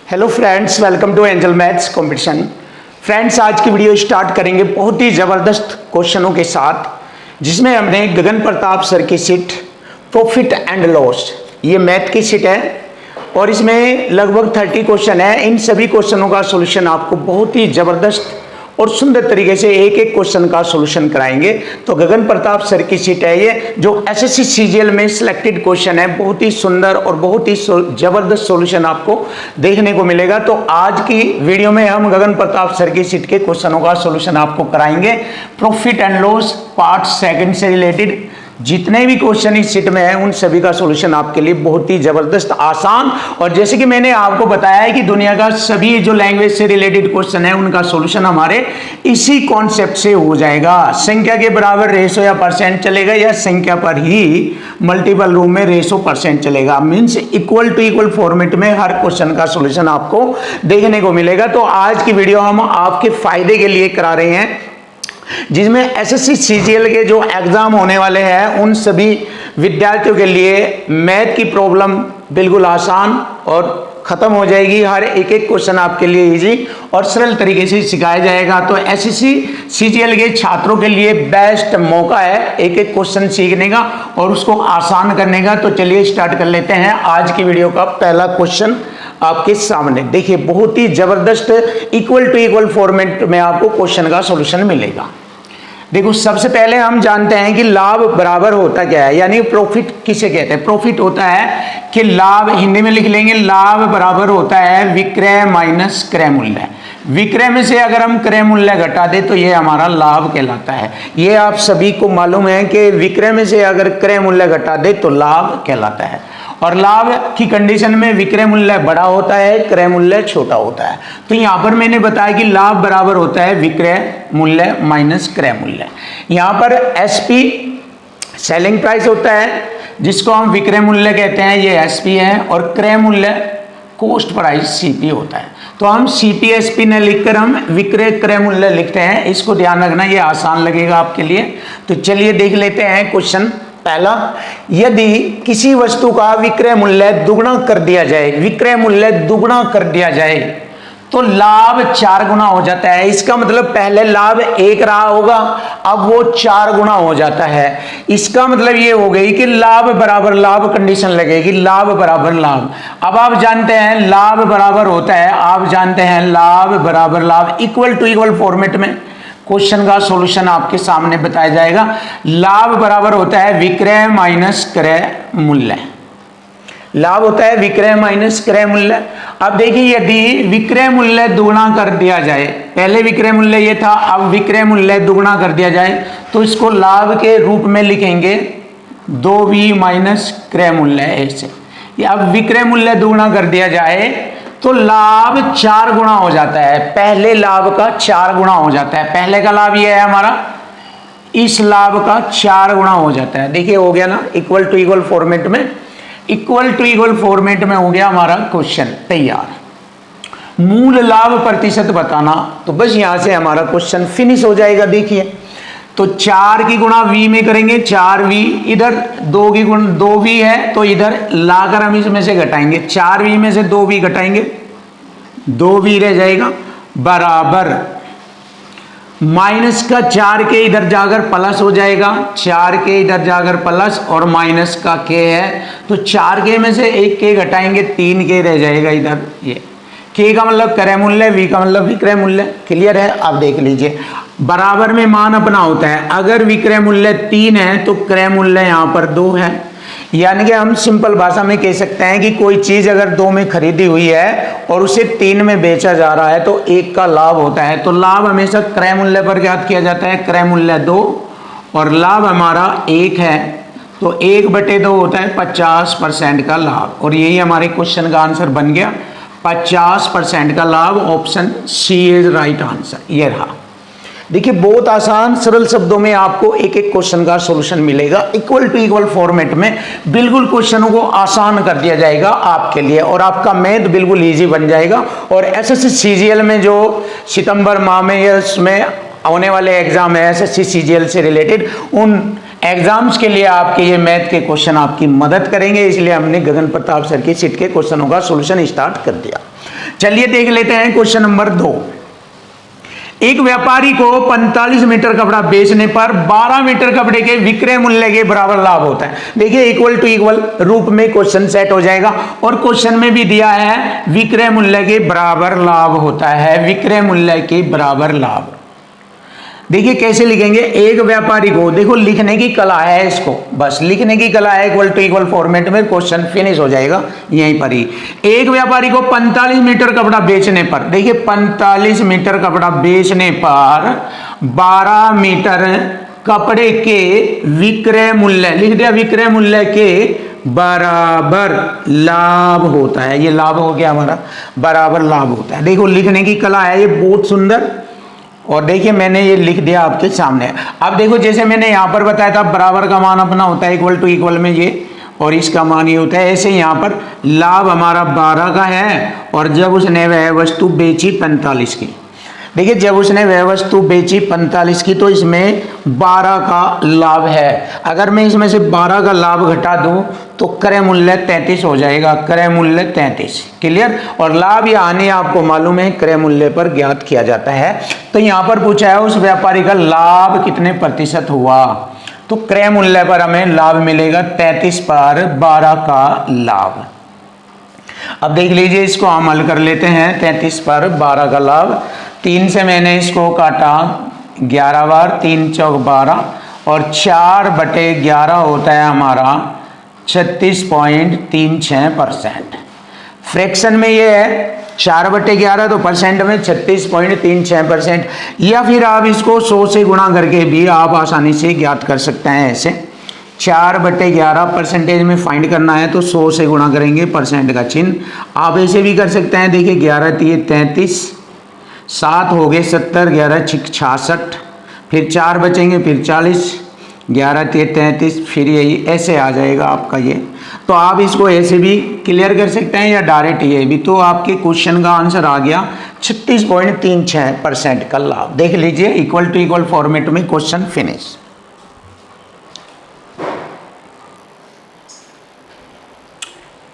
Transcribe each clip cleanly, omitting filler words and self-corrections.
Hello friends, welcome to angel maths competition. Friends, आज की video start करेंगे बहुत ही ज़बरदस्त क्वेश्चनों के साथ, जिसमें हमने गगन प्रताप सर की शीट प्रॉफिट एंड लॉस, ये मैथ की शीट है और इसमें लगभग 30 क्वेश्चन है। इन सभी क्वेश्चनों का सॉल्यूशन आपको बहुत ही ज़बरदस्त और सुंदर तरीके से एक एक क्वेश्चन का सॉल्यूशन कराएंगे। तो गगन प्रताप सर की शीट है ये, जो एसएससी सीजीएल में सिलेक्टेड क्वेश्चन है। बहुत ही सुंदर और बहुत ही जबरदस्त सॉल्यूशन आपको देखने को मिलेगा। तो आज की वीडियो में हम गगन प्रताप सर की शीट के क्वेश्चनों का सॉल्यूशन आपको कराएंगे। Profit and loss part second से रिलेटेड जितने भी क्वेश्चन इस शीट में है, उन सभी का सॉल्यूशन आपके लिए बहुत ही जबरदस्त आसान, और जैसे कि मैंने आपको बताया है कि दुनिया का सभी जो लैंग्वेज से रिलेटेड क्वेश्चन है, उनका सॉल्यूशन हमारे इसी कॉन्सेप्ट से हो जाएगा। संख्या के बराबर रेशो या परसेंट चलेगा, या संख्या पर ही मल्टीपल रूप में रेशो परसेंट चलेगा। Means equal to equal format में हर क्वेश्चन का सॉल्यूशन आपको देखने को मिलेगा। तो आज की वीडियो हम आपके फायदे के लिए करा रहे हैं, जिसमें एसएससी सीजीएल के जो एग्जाम होने वाले हैं, उन सभी विद्यार्थियों के लिए मैथ की प्रॉब्लम बिल्कुल आसान और खत्म हो जाएगी। हर एक एक क्वेश्चन आपके लिए इजी और सरल तरीके से सिखाया जाएगा। तो एसएससी सीजीएल के छात्रों के लिए बेस्ट मौका है एक एक क्वेश्चन सीखने का और उसको आसान करने का। तो चलिए स्टार्ट कर लेते हैं आज की वीडियो का पहला क्वेश्चन आपके सामने। देखिए, बहुत ही जबरदस्त इक्वल टू इक्वल फॉर्मेट में आपको क्वेश्चन का सॉल्यूशन मिलेगा। देखो, सबसे पहले हम जानते हैं कि लाभ बराबर होता क्या है, यानी प्रॉफिट किसे कहते हैं। प्रॉफिट होता है कि लाभ, हिंदी में लिख लेंगे, लाभ बराबर होता है विक्रय माइनस क्रय मूल्य। विक्रय में से अगर हम क्रय मूल्य घटा दे तो ये हमारा लाभ कहलाता है। ये आप सभी को मालूम है कि विक्रय में से अगर क्रय मूल्य घटा दे तो लाभ कहलाता है, और लाभ की कंडीशन में विक्रय मूल्य बड़ा होता है, क्रय मूल्य छोटा होता है। तो यहां पर मैंने बताया कि लाभ बराबर होता है विक्रय मूल्य माइनस क्रय मूल्य। यहां पर एसपी सेलिंग प्राइस होता है, जिसको हम विक्रय मूल्य कहते हैं, ये एसपी है, और क्रय मूल्य कॉस्ट प्राइस सीपी होता है। तो हम सीपी एसपी न लिखकर हम विक्रय क्रय मूल्य लिखते हैं। इसको ध्यान रखना, ये आसान लगेगा आपके लिए। तो चलिए देख लेते हैं क्वेश्चन पहला। यदि किसी वस्तु का विक्रय मूल्य दुगुना कर दिया जाए, विक्रय मूल्य दुगुना कर दिया जाए तो लाभ 4 गुना हो जाता है। इसका मतलब पहले लाभ 1 रहा होगा, अब वो 4 गुना हो जाता है। इसका मतलब ये हो गई कि लाभ बराबर लाभ कंडीशन लगेगी, लाभ बराबर लाभ। अब आप जानते हैं लाभ बराबर होता है, आप जानते हैं लाभ बराबर लाभ इक्वल टू इक्वल फॉर्मेट में क्वेश्चन का सॉल्यूशन आपके सामने बताया जाएगा। लाभ बराबर होता है विक्रय माइनस क्रय मूल्य। लाभ होता है विक्रय माइनस क्रय मूल्य। अब देखिए, यदि विक्रय मूल्य दुगुना कर दिया जाए, पहले विक्रय मूल्य ये था, अब विक्रय मूल्य दुगुना कर दिया जाए तो इसको लाभ के रूप में लिखेंगे 2v माइनस क्रय मूल्य ऐसे। अब विक्रय मूल्य दुगुना कर दिया जाए तो लाभ 4 गुना हो जाता है। पहले लाभ का 4 गुना हो जाता है। पहले का लाभ ये है हमारा, इस लाभ का 4 गुना हो जाता है। देखिए, हो गया ना इक्वल टू इक्वल फॉर्मेट में, इक्वल टू इक्वल फॉर्मेट में हो गया हमारा क्वेश्चन तैयार। मूल लाभ प्रतिशत बताना, तो बस यहां से हमारा क्वेश्चन फिनिश हो जाएगा। देखिए, तो 4 की गुणा v में करेंगे, 4v, इधर 2 की गुण 2v है तो इधर लाकर हम इसमें से घटाएंगे, 4v में से 2v घटाएंगे, 2v रह जाएगा, बराबर माइनस का 4 के इधर जाकर प्लस हो जाएगा, 4 के इधर जाकर प्लस, और माइनस का k है तो 4 के में से 1 k घटाएंगे, 3 k रह जाएगा इधर। ये k का मतलब क्रय मूल्य, v का मतलब विक्रय मूल्य। क्लियर है? आप देख लीजिए, बराबर में मान अपना होता है। अगर विक्रय मूल्य 3 है तो क्रय मूल्य यहाँ पर 2 है। यानी कि हम सिंपल भाषा में कह सकते हैं कि कोई चीज अगर 2 में खरीदी हुई है और उसे 3 में बेचा जा रहा है तो 1 का लाभ होता है। तो लाभ हमेशा क्रय मूल्य पर ज्ञात किया जाता है, क्रय मूल्य 2 और लाभ हमारा 1 है, तो 1/2 होता है 50% का लाभ। और यही हमारे क्वेश्चन का आंसर बन गया, 50% का लाभ। Option C is right answer. ये रहा। देखिए, बहुत आसान सरल शब्दों में आपको एक एक क्वेश्चन का सॉल्यूशन मिलेगा इक्वल टू इक्वल फॉर्मेट में। बिल्कुल क्वेश्चनों को आसान कर दिया जाएगा आपके लिए और आपका मैथ बिल्कुल इजी बन जाएगा। और एसएससी सीजीएल में जो सितंबर माह में या उसमें होने वाले एग्जाम है एसएससी सीजीएल से रिलेटेड, उन एग्जाम्स के लिए आपके ये मैथ के क्वेश्चन आपकी मदद करेंगे। इसलिए हमने गगन प्रताप सर की शीट के क्वेश्चनों का सॉल्यूशन स्टार्ट कर दिया। चलिए देख लेते हैं क्वेश्चन नंबर 2। एक व्यापारी को 45 मीटर कपड़ा बेचने पर 12 मीटर कपड़े के विक्रय मूल्य के बराबर लाभ होता है। देखिए इक्वल टू इक्वल रूप में क्वेश्चन सेट हो जाएगा और क्वेश्चन में भी दिया है विक्रय मूल्य के बराबर लाभ होता है, विक्रय मूल्य के बराबर लाभ। देखिए कैसे लिखेंगे, एक व्यापारी को, देखो लिखने की कला है इसको, बस लिखने की कला है, इक्वल टू इक्वल फॉर्मेट में क्वेश्चन फिनिश हो जाएगा यहीं पर ही। एक व्यापारी को 45 मीटर कपड़ा बेचने पर, देखिए 45 मीटर कपड़ा बेचने पर 12 मीटर कपड़े के विक्रय मूल्य, लिख दिया विक्रय मूल्य के बराबर लाभ होता है। ये लाभ हो गया हमारा, बराबर लाभ होता है। देखो लिखने की कला है ये बहुत सुंदर, और देखिए मैंने ये लिख दिया आपके सामने। अब देखो जैसे मैंने यहाँ पर बताया था बराबर का मान अपना होता है इक्वल टू इक्वल में ये, और इसका मान ये होता है, ऐसे यहाँ पर लाभ हमारा 12 का है और जब उसने वह वस्तु बेची 45 की, देखिए जब उसने वह वस्तु बेची 45 की तो इसमें 12 का लाभ है। अगर मैं इसमें से 12 का लाभ घटा दूं तो क्रय मूल्य 33 हो जाएगा, क्रय मूल्य 33। क्लियर। और लाभ या हानि आपको मालूम है क्रय मूल्य पर ज्ञात किया जाता है। तो यहाँ पर पूछा है उस व्यापारी का लाभ कितने प्रतिशत हुआ, तो क्रय मूल्य पर हमें लाभ मिलेगा 33 पर 12 का लाभ। अब देख लीजिए इसको हम हल कर लेते हैं। 33 पर 12 का लाभ, 3 से मैंने इसको काटा 11 बार, 3 चौक 12 और 4/11 होता है हमारा 36.36%। फ्रैक्शन में ये है 4/11 तो परसेंट में 36.36%, या फिर आप इसको 100 से गुणा करके भी आप आसानी से ज्ञात कर सकते हैं। ऐसे 4/11 परसेंटेज में फाइंड करना है तो 100 से गुणा करेंगे, परसेंट का चिन्ह। आप ऐसे भी कर सकते हैं, देखिए 11 3 33, 7 हो गए 70, 11 6 66, फिर 4 बचेंगे, फिर 40, 11 3 33, फिर यही ऐसे आ जाएगा आपका ये। तो आप इसको ऐसे भी क्लियर कर सकते हैं या डायरेक्ट ये भी। तो आपके क्वेश्चन का आंसर आ गया 36.36% का लाभ। देख लीजिए इक्वल टू इक्वल फॉर्मेट में क्वेश्चन फिनिश।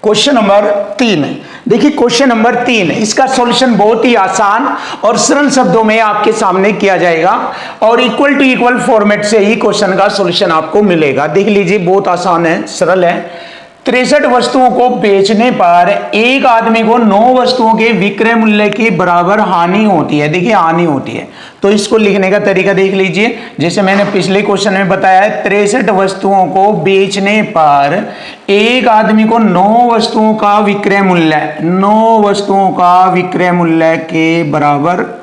क्वेश्चन नंबर 3, देखिए क्वेश्चन नंबर 3, इसका सॉल्यूशन बहुत ही आसान और सरल शब्दों में आपके सामने किया जाएगा और इक्वल टू इक्वल फॉर्मेट से ही क्वेश्चन का सॉल्यूशन आपको मिलेगा। देख लीजिए बहुत आसान है, सरल है। 63 वस्तुओं को बेचने पर एक आदमी को 9 वस्तुओं के विक्रय मूल्य के बराबर हानि होती है। देखिए हानि होती है, तो इसको लिखने का तरीका देख लीजिए। जैसे मैंने पिछले क्वेश्चन में बताया है, 63 वस्तुओं को बेचने पर एक आदमी को 9 वस्तुओं का विक्रय मूल्य, 9 वस्तुओं का विक्रय मूल्य के बराबर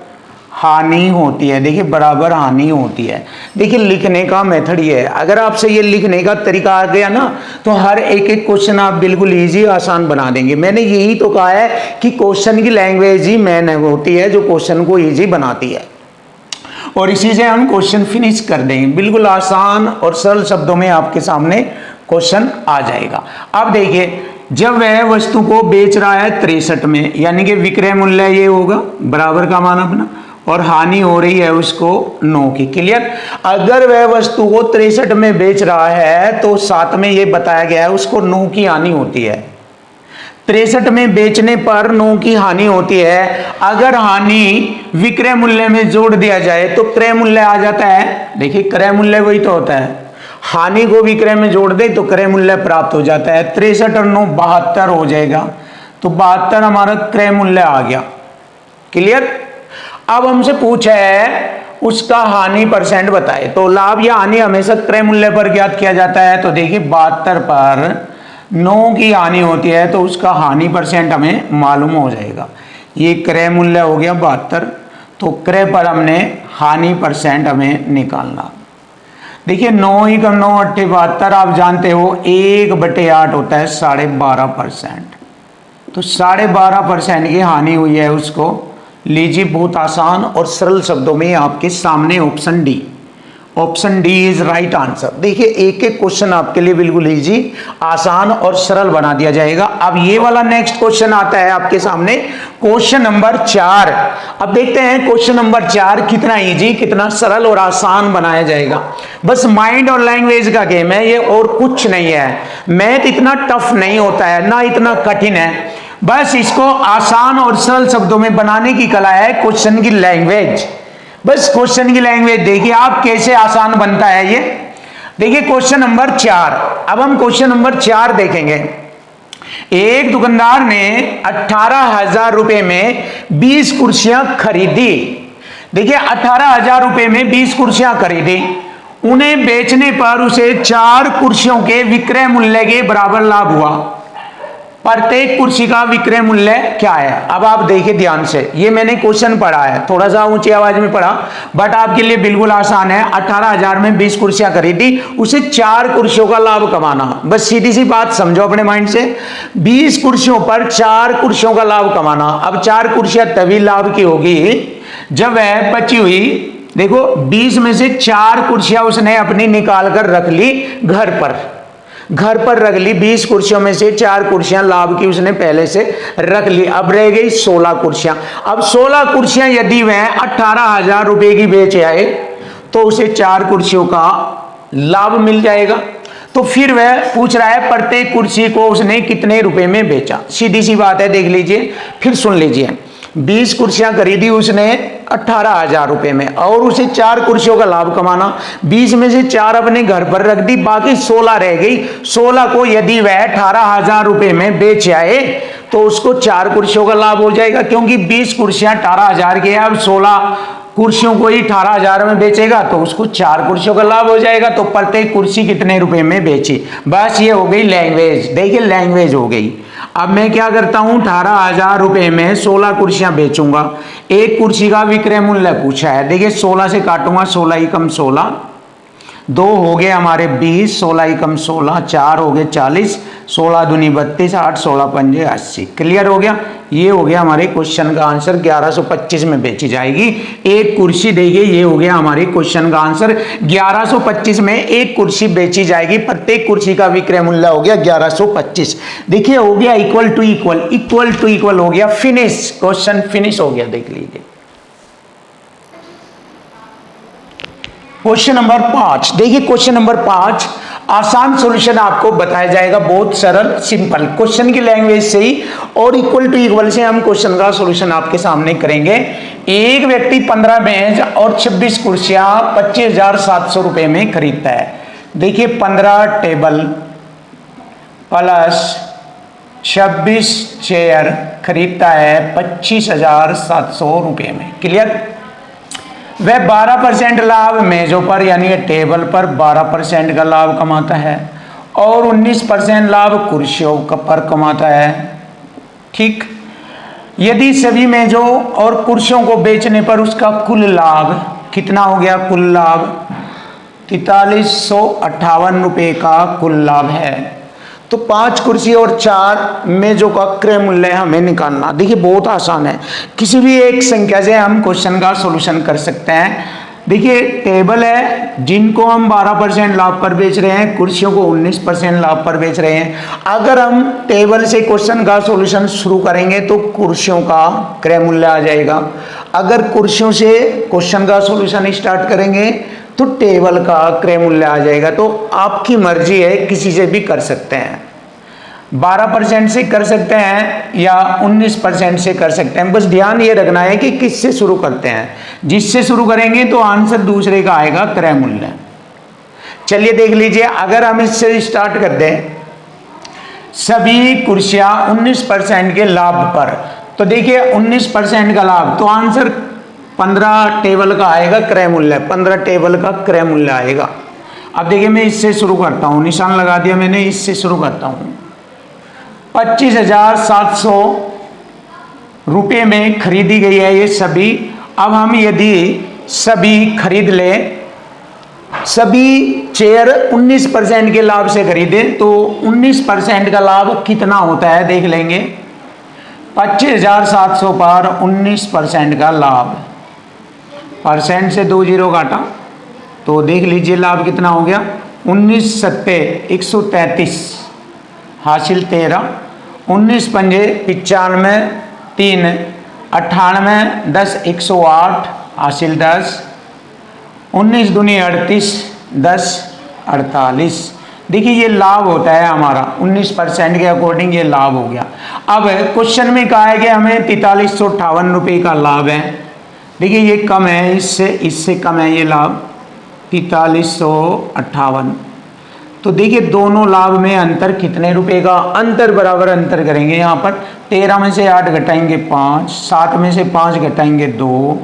हानि होती है। देखिए बराबर हानि होती है। देखिए लिखने का मेथड ये है, अगर आपसे ये लिखने का तरीका आ गया ना तो हर एक एक क्वेश्चन आप बिल्कुल इजी आसान बना देंगे। मैंने यही तो कहा है कि क्वेश्चन की लैंग्वेज ही मेन होती है जो क्वेश्चन को इजी बनाती है, और इसी से हम क्वेश्चन फिनिश कर देंगे। बिल्कुल आसान और सरल शब्दों में आपके सामने क्वेश्चन आ जाएगा। अब देखिए जब वह वस्तु को बेच रहा है 63 में, यानी कि विक्रय मूल्य ये होगा बराबर का मान अपना, और हानि हो रही है उसको 9 की। क्लियर। अगर वह वस्तु को 63 में बेच रहा है तो 7 में ये बताया गया है उसको 9 की हानि होती है। 63 में बेचने पर 9 की हानि होती है। अगर हानि विक्रय मूल्य में जोड़ दिया जाए तो क्रय मूल्य आ जाता है। देखिए क्रय मूल्य वही तो होता है, हानि को विक्रय में जोड़ दे तो क्रय मूल्य प्राप्त हो जाता है। 63 और 9 72 हो जाएगा, तो 72 हमारा क्रय मूल्य आ गया। क्लियर। अब हमसे पूछा है उसका हानि परसेंट बताए, तो लाभ या हानि हमेशा क्रय मूल्य पर ज्ञात किया जाता है। तो देखिए 72 पर 9 की हानि होती है तो उसका हानि परसेंट हमें मालूम हो जाएगा। ये क्रय मूल्य हो गया 72, तो क्रय पर हमने हानि परसेंट हमें निकालना। देखिए 9 ही कम 9 8 72, आप जानते हो 1/8 होता है 12.5%, तो 12.5% की हानि हुई है उसको। लीजिए बहुत आसान और सरल शब्दों में आपके सामने option D, option D is right answer. देखिए एक एक क्वेश्चन आपके लिए बिल्कुल इजी आसान और सरल बना दिया जाएगा। अब ये वाला नेक्स्ट क्वेश्चन आता है आपके सामने, क्वेश्चन नंबर 4। अब देखते हैं क्वेश्चन नंबर 4 कितना इजी, कितना सरल और आसान बनाया जाएगा। बस माइंड और लैंग्वेज का गेम है ये, और कुछ नहीं है। मैथ इतना टफ नहीं होता है ना इतना कठिन है, बस इसको आसान और सरल शब्दों में बनाने की कला है क्वेश्चन की लैंग्वेज। बस क्वेश्चन की लैंग्वेज देखिए आप कैसे आसान बनता है ये। देखिए क्वेश्चन नंबर 4, अब हम क्वेश्चन नंबर 4 देखेंगे। एक दुकानदार ने 18,000 रुपए में 20 कुर्सियां खरीदी। देखिए 18,000 रुपए में 20 कुर्सियां खरीदी, उन्हें बेचने पर उसे 4 कुर्सियों के विक्रय मूल्य के बराबर लाभ हुआ। प्रत्येक कुर्सी का विक्रय मूल्य क्या है? अब आप देखिए ध्यान से, ये मैंने क्वेश्चन पढ़ा है, थोड़ा सा ऊंची आवाज में पढ़ा, बट आपके लिए बिल्कुल आसान है। 18,000 में 20 कुर्सियां खरीदी, उसे 4 कुर्सियों का लाभ कमाना। बस सीधी सी बात समझो अपने माइंड से, 20 कुर्सियों पर 4 कुर्सियों का लाभ कमाना। अब 4 कुर्सियां तभी लाभ की होगी जब वह बची हुई, देखो 20 में से 4 कुर्सियां उसने अपनी निकाल कर रख ली घर पर रख ली। 20 कुर्सियों में से 4 कुर्सियां लाभ की उसने पहले से रख ली। अब रह गई 16 कुर्सियां। अब 16 कुर्सियां यदि वह 18,000 रुपए की बेच आए तो उसे 4 कुर्सियों का लाभ मिल जाएगा। तो फिर वह पूछ रहा है प्रत्येक कुर्सी को उसने कितने रुपए में बेचा। सीधी सी बात है, देख लीजिए फिर सुन लीजिए। 20 कुर्सियां खरीदी उसने 18,000 रुपए में और उसे 4 कुर्सियों का लाभ कमाना। 20 में से 4 अपने घर पर रख दी, बाकी 16 रह गई। 16 को यदि वह 18,000 रुपए में बेच आए तो उसको 4 कुर्सियों का लाभ हो जाएगा, क्योंकि 20 कुर्सियां 18,000 की है। अब 16 कुर्सियों को ही 18,000 में बेचेगा तो उसको 4 कुर्सियों का लाभ हो जाएगा। तो प्रत्येक कुर्सी कितने रुपए में बेची। बस ये हो गई लैंग्वेज। देखिए लैंग्वेज हो गई। अब मैं क्या करता हूं, 18,000 रुपए में 16 कुर्सियां बेचूंगा। एक कुर्सी का विक्रय मूल्य पूछा है। देखिए 16 से काटूंगा, 16 ही कम 16, 2 हो गए हमारे 20, 16 ही कम 16, 4 हो गए 40, 16 दूनी 32, 8 16 पंजे 80। क्लियर हो गया। ये हो गया हमारे क्वेश्चन का आंसर। 1125 में बेची जाएगी एक कुर्सी। देखिए ये हो गया हमारे क्वेश्चन का आंसर। 1125 में एक कुर्सी बेची जाएगी, प्रत्येक कुर्सी का विक्रय मूल्य हो गया 1125। देखिए हो गया इक्वल टू इक्वल हो गया, फिनिश, क्वेश्चन फिनिश हो गया। देख लीजिए क्वेश्चन नंबर 5। देखिए क्वेश्चन नंबर 5 आसान सॉल्यूशन आपको बताया जाएगा, बहुत सरल सिंपल क्वेश्चन की लैंग्वेज से ही और इक्वल टू इक्वल से हम क्वेश्चन का सॉल्यूशन आपके सामने करेंगे। एक व्यक्ति 15 मेज और 26 कुर्सियां 25,700 रुपए में खरीदता है। देखिए 15 टेबल प्लस 26 चेयर खरीदता है 25,700 रुपए में। क्लियर। वह 12% लाभ मेजों पर यानी टेबल पर 12% का लाभ कमाता है और 19% लाभ कुर्सियों पर कमाता है। ठीक। यदि सभी मेजों और कुर्सियों को बेचने पर उसका कुल लाभ कितना हो गया? कुल लाभ 4358 रुपए का कुल लाभ है। तो 5 कुर्सी और 4 मेजों का क्रय मूल्य हमें निकालना। देखिए बहुत आसान है, किसी भी एक संख्या से हम क्वेश्चन का सॉल्यूशन कर सकते हैं। देखिए टेबल है जिनको हम 12% लाभ पर बेच रहे हैं, कुर्सियों को 19% लाभ पर बेच रहे हैं। अगर हम टेबल से क्वेश्चन का सॉल्यूशन शुरू करेंगे तो कुर्सियों का क्रय मूल्य आ जाएगा। अगर कुर्सियों से क्वेश्चन का सॉल्यूशन स्टार्ट करेंगे तो टेबल का क्रय मूल्य आ जाएगा। तो आपकी मर्जी है, किसी से भी कर सकते हैं, 12% से कर सकते हैं या 19% से कर सकते हैं। बस ध्यान ये रखना है कि किससे शुरू करते हैं। जिससे शुरू करेंगे तो आंसर दूसरे का आएगा क्रय मूल्य। चलिए देख लीजिए, अगर हम इससे स्टार्ट कर दें, सभी कुर्सियां 19% के लाभ पर, तो देखिए 19% का लाभ, तो आंसर 15 टेबल का आएगा क्रय मूल्य, 15 टेबल का क्रय मूल्य आएगा। अब देखिए मैं इससे शुरू करता हूं, निशान लगा दिया मैंने, इससे शुरू करता हूं। 25,700 रुपये में खरीदी गई है ये सभी। अब हम यदि सभी खरीद लें, सभी चेयर 19% के लाभ से खरीदें तो 19% का लाभ कितना होता है देख लेंगे। 25,700 पर 19% का लाभ, परसेंट से 2 जीरो काटा तो देख लीजिए लाभ कितना हो गया। 19 सत्ते 133 हासिल 13, 19 पंजे 95, 3 98, 10 108 हासिल 10, 19 दूनी 38, 10 48। देखिए ये लाभ होता है हमारा 19% के अकॉर्डिंग, ये लाभ हो गया। अब क्वेश्चन में कहा है कि हमें 4358 रुपये का लाभ है। देखिए ये कम है, इससे कम है ये लाभ 4358। तो देखिए दोनों लाभ में अंतर कितने रुपए का, अंतर बराबर अंतर करेंगे। यहाँ पर 13 में से 8 घटाएंगे 5, 7 में से 5 घटाएंगे 2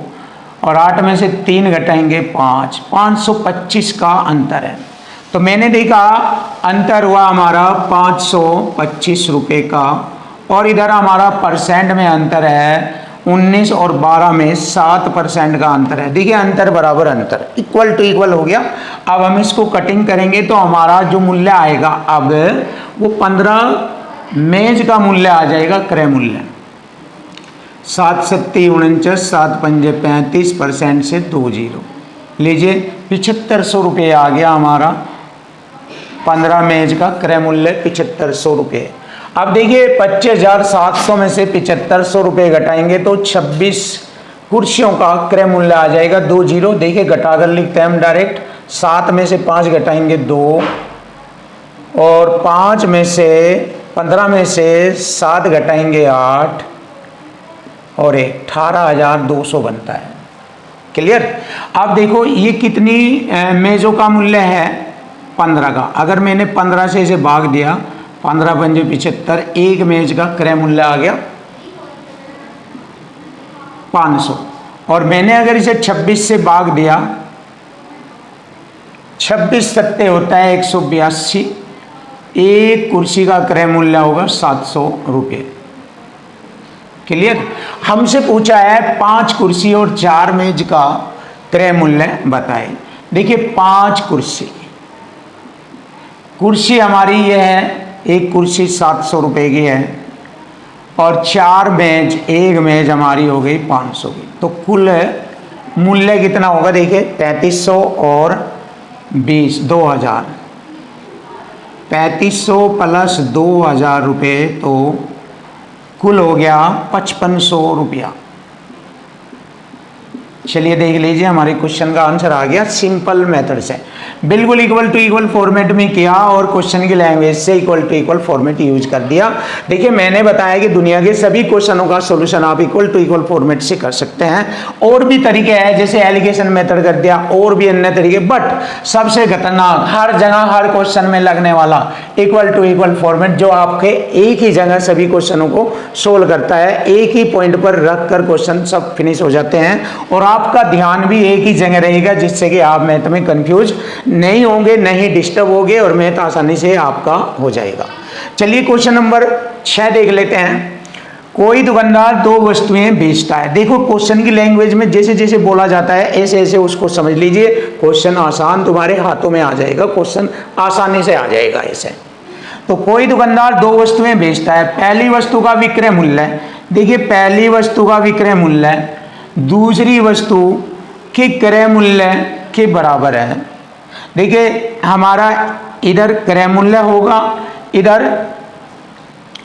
और 8 में से 3 घटाएंगे 5, 525 का अंतर है। तो मैंने देखा अंतर हुआ हमारा 525 रुपये का, और इधर हमारा परसेंट में अंतर है 19 और 12 में 7% का अंतर है। देखिए अंतर बराबर अंतर, इक्वल टू इक्वल हो गया। अब हम इसको कटिंग करेंगे तो हमारा जो मूल्य आएगा अब वो 15 मेज का मूल्य आ जाएगा, क्रय मूल्य 7 सत्ती 49, 7 पंजे 35, परसेंट से 2 जीरो लीजिए 7500 रुपये आ गया हमारा 15 मेज का क्रय मूल्य 7500 रुपये। अब देखिए 25,700 में से 7500 रुपये घटाएंगे तो 26 कुर्सियों का क्रय मूल्य आ जाएगा 2 जीरो। देखिए घटाकर लिखते हैं हम डायरेक्ट, 7 में से 5 घटाएंगे 2 और 5 में से 15 में से 7 घटाएंगे 8 और 18,200 बनता है। क्लियर। अब देखो ये कितनी मेजों का मूल्य है 15 का। अगर मैंने 15 से इसे भाग दिया 15 पंजे 75, एक मेज का क्रय मूल्य आ गया 500। और मैंने अगर इसे 26 से भाग दिया, 26 सत्ते होता है 182, एक कुर्सी का क्रय मूल्य होगा 700 रुपये। क्लियर। हमसे पूछा है 5 कुर्सी और 4 मेज का क्रय मूल्य बताए। देखिए 5 कुर्सी हमारी ये है, एक कुर्सी 700 रुपये की है और 4 मेज, एक मेज हमारी हो गई 500 की। तो कुल मूल्य कितना होगा देखिए 3500 और 20 2000, 3500 प्लस 2000 रुपये तो कुल हो गया 5500 रुपया। चलिए देख लीजिए हमारे क्वेश्चन का आंसर आ गया सिंपल मेथड से, बिल्कुल इक्वल टू इक्वल फॉर्मेट में किया और क्वेश्चन की लैंग्वेज से equal to equal format use कर दिया। देखिए मैंने बताया कि दुनिया के सभी क्वेश्चनों का सॉल्यूशन आप इक्वल टू इक्वल फॉर्मेट से कर सकते हैं। और भी तरीके हैं जैसे एलिगेशन मेथड कर दिया और भी अन्य तरीके, बट सबसे खतरनाक हर जगह हर क्वेश्चन में लगने वाला इक्वल टू इक्वल फॉर्मेट जो आपके एक ही जगह सभी क्वेश्चनों को सोल्व करता है। एक ही पॉइंट पर रख कर क्वेश्चन सब फिनिश हो जाते हैं और आपका ध्यान भी एक ही जगह रहेगा जिससे कि आप मैथ में कंफ्यूज नहीं होंगे, नहीं डिस्टर्ब होंगे और मैथ आसानी से आपका हो जाएगा। चलिए क्वेश्चन नंबर 6 देख लेते हैं। कोई दुकानदार 2 वस्तुएं बेचता है। देखो क्वेश्चन की लैंग्वेज में जैसे जैसे बोला जाता है ऐसे ऐसे उसको समझ लीजिए, क्वेश्चन आसान तुम्हारे हाथों में आ जाएगा, क्वेश्चन आसानी से आ जाएगा ऐसे। तो कोई दुकानदार 2 वस्तुएं बेचता है। पहली वस्तु का विक्रय मूल्य, देखिए पहली वस्तु का विक्रय मूल्य दूसरी वस्तु के क्रय मूल्य के बराबर है। देखिए हमारा इधर क्रय मूल्य होगा, इधर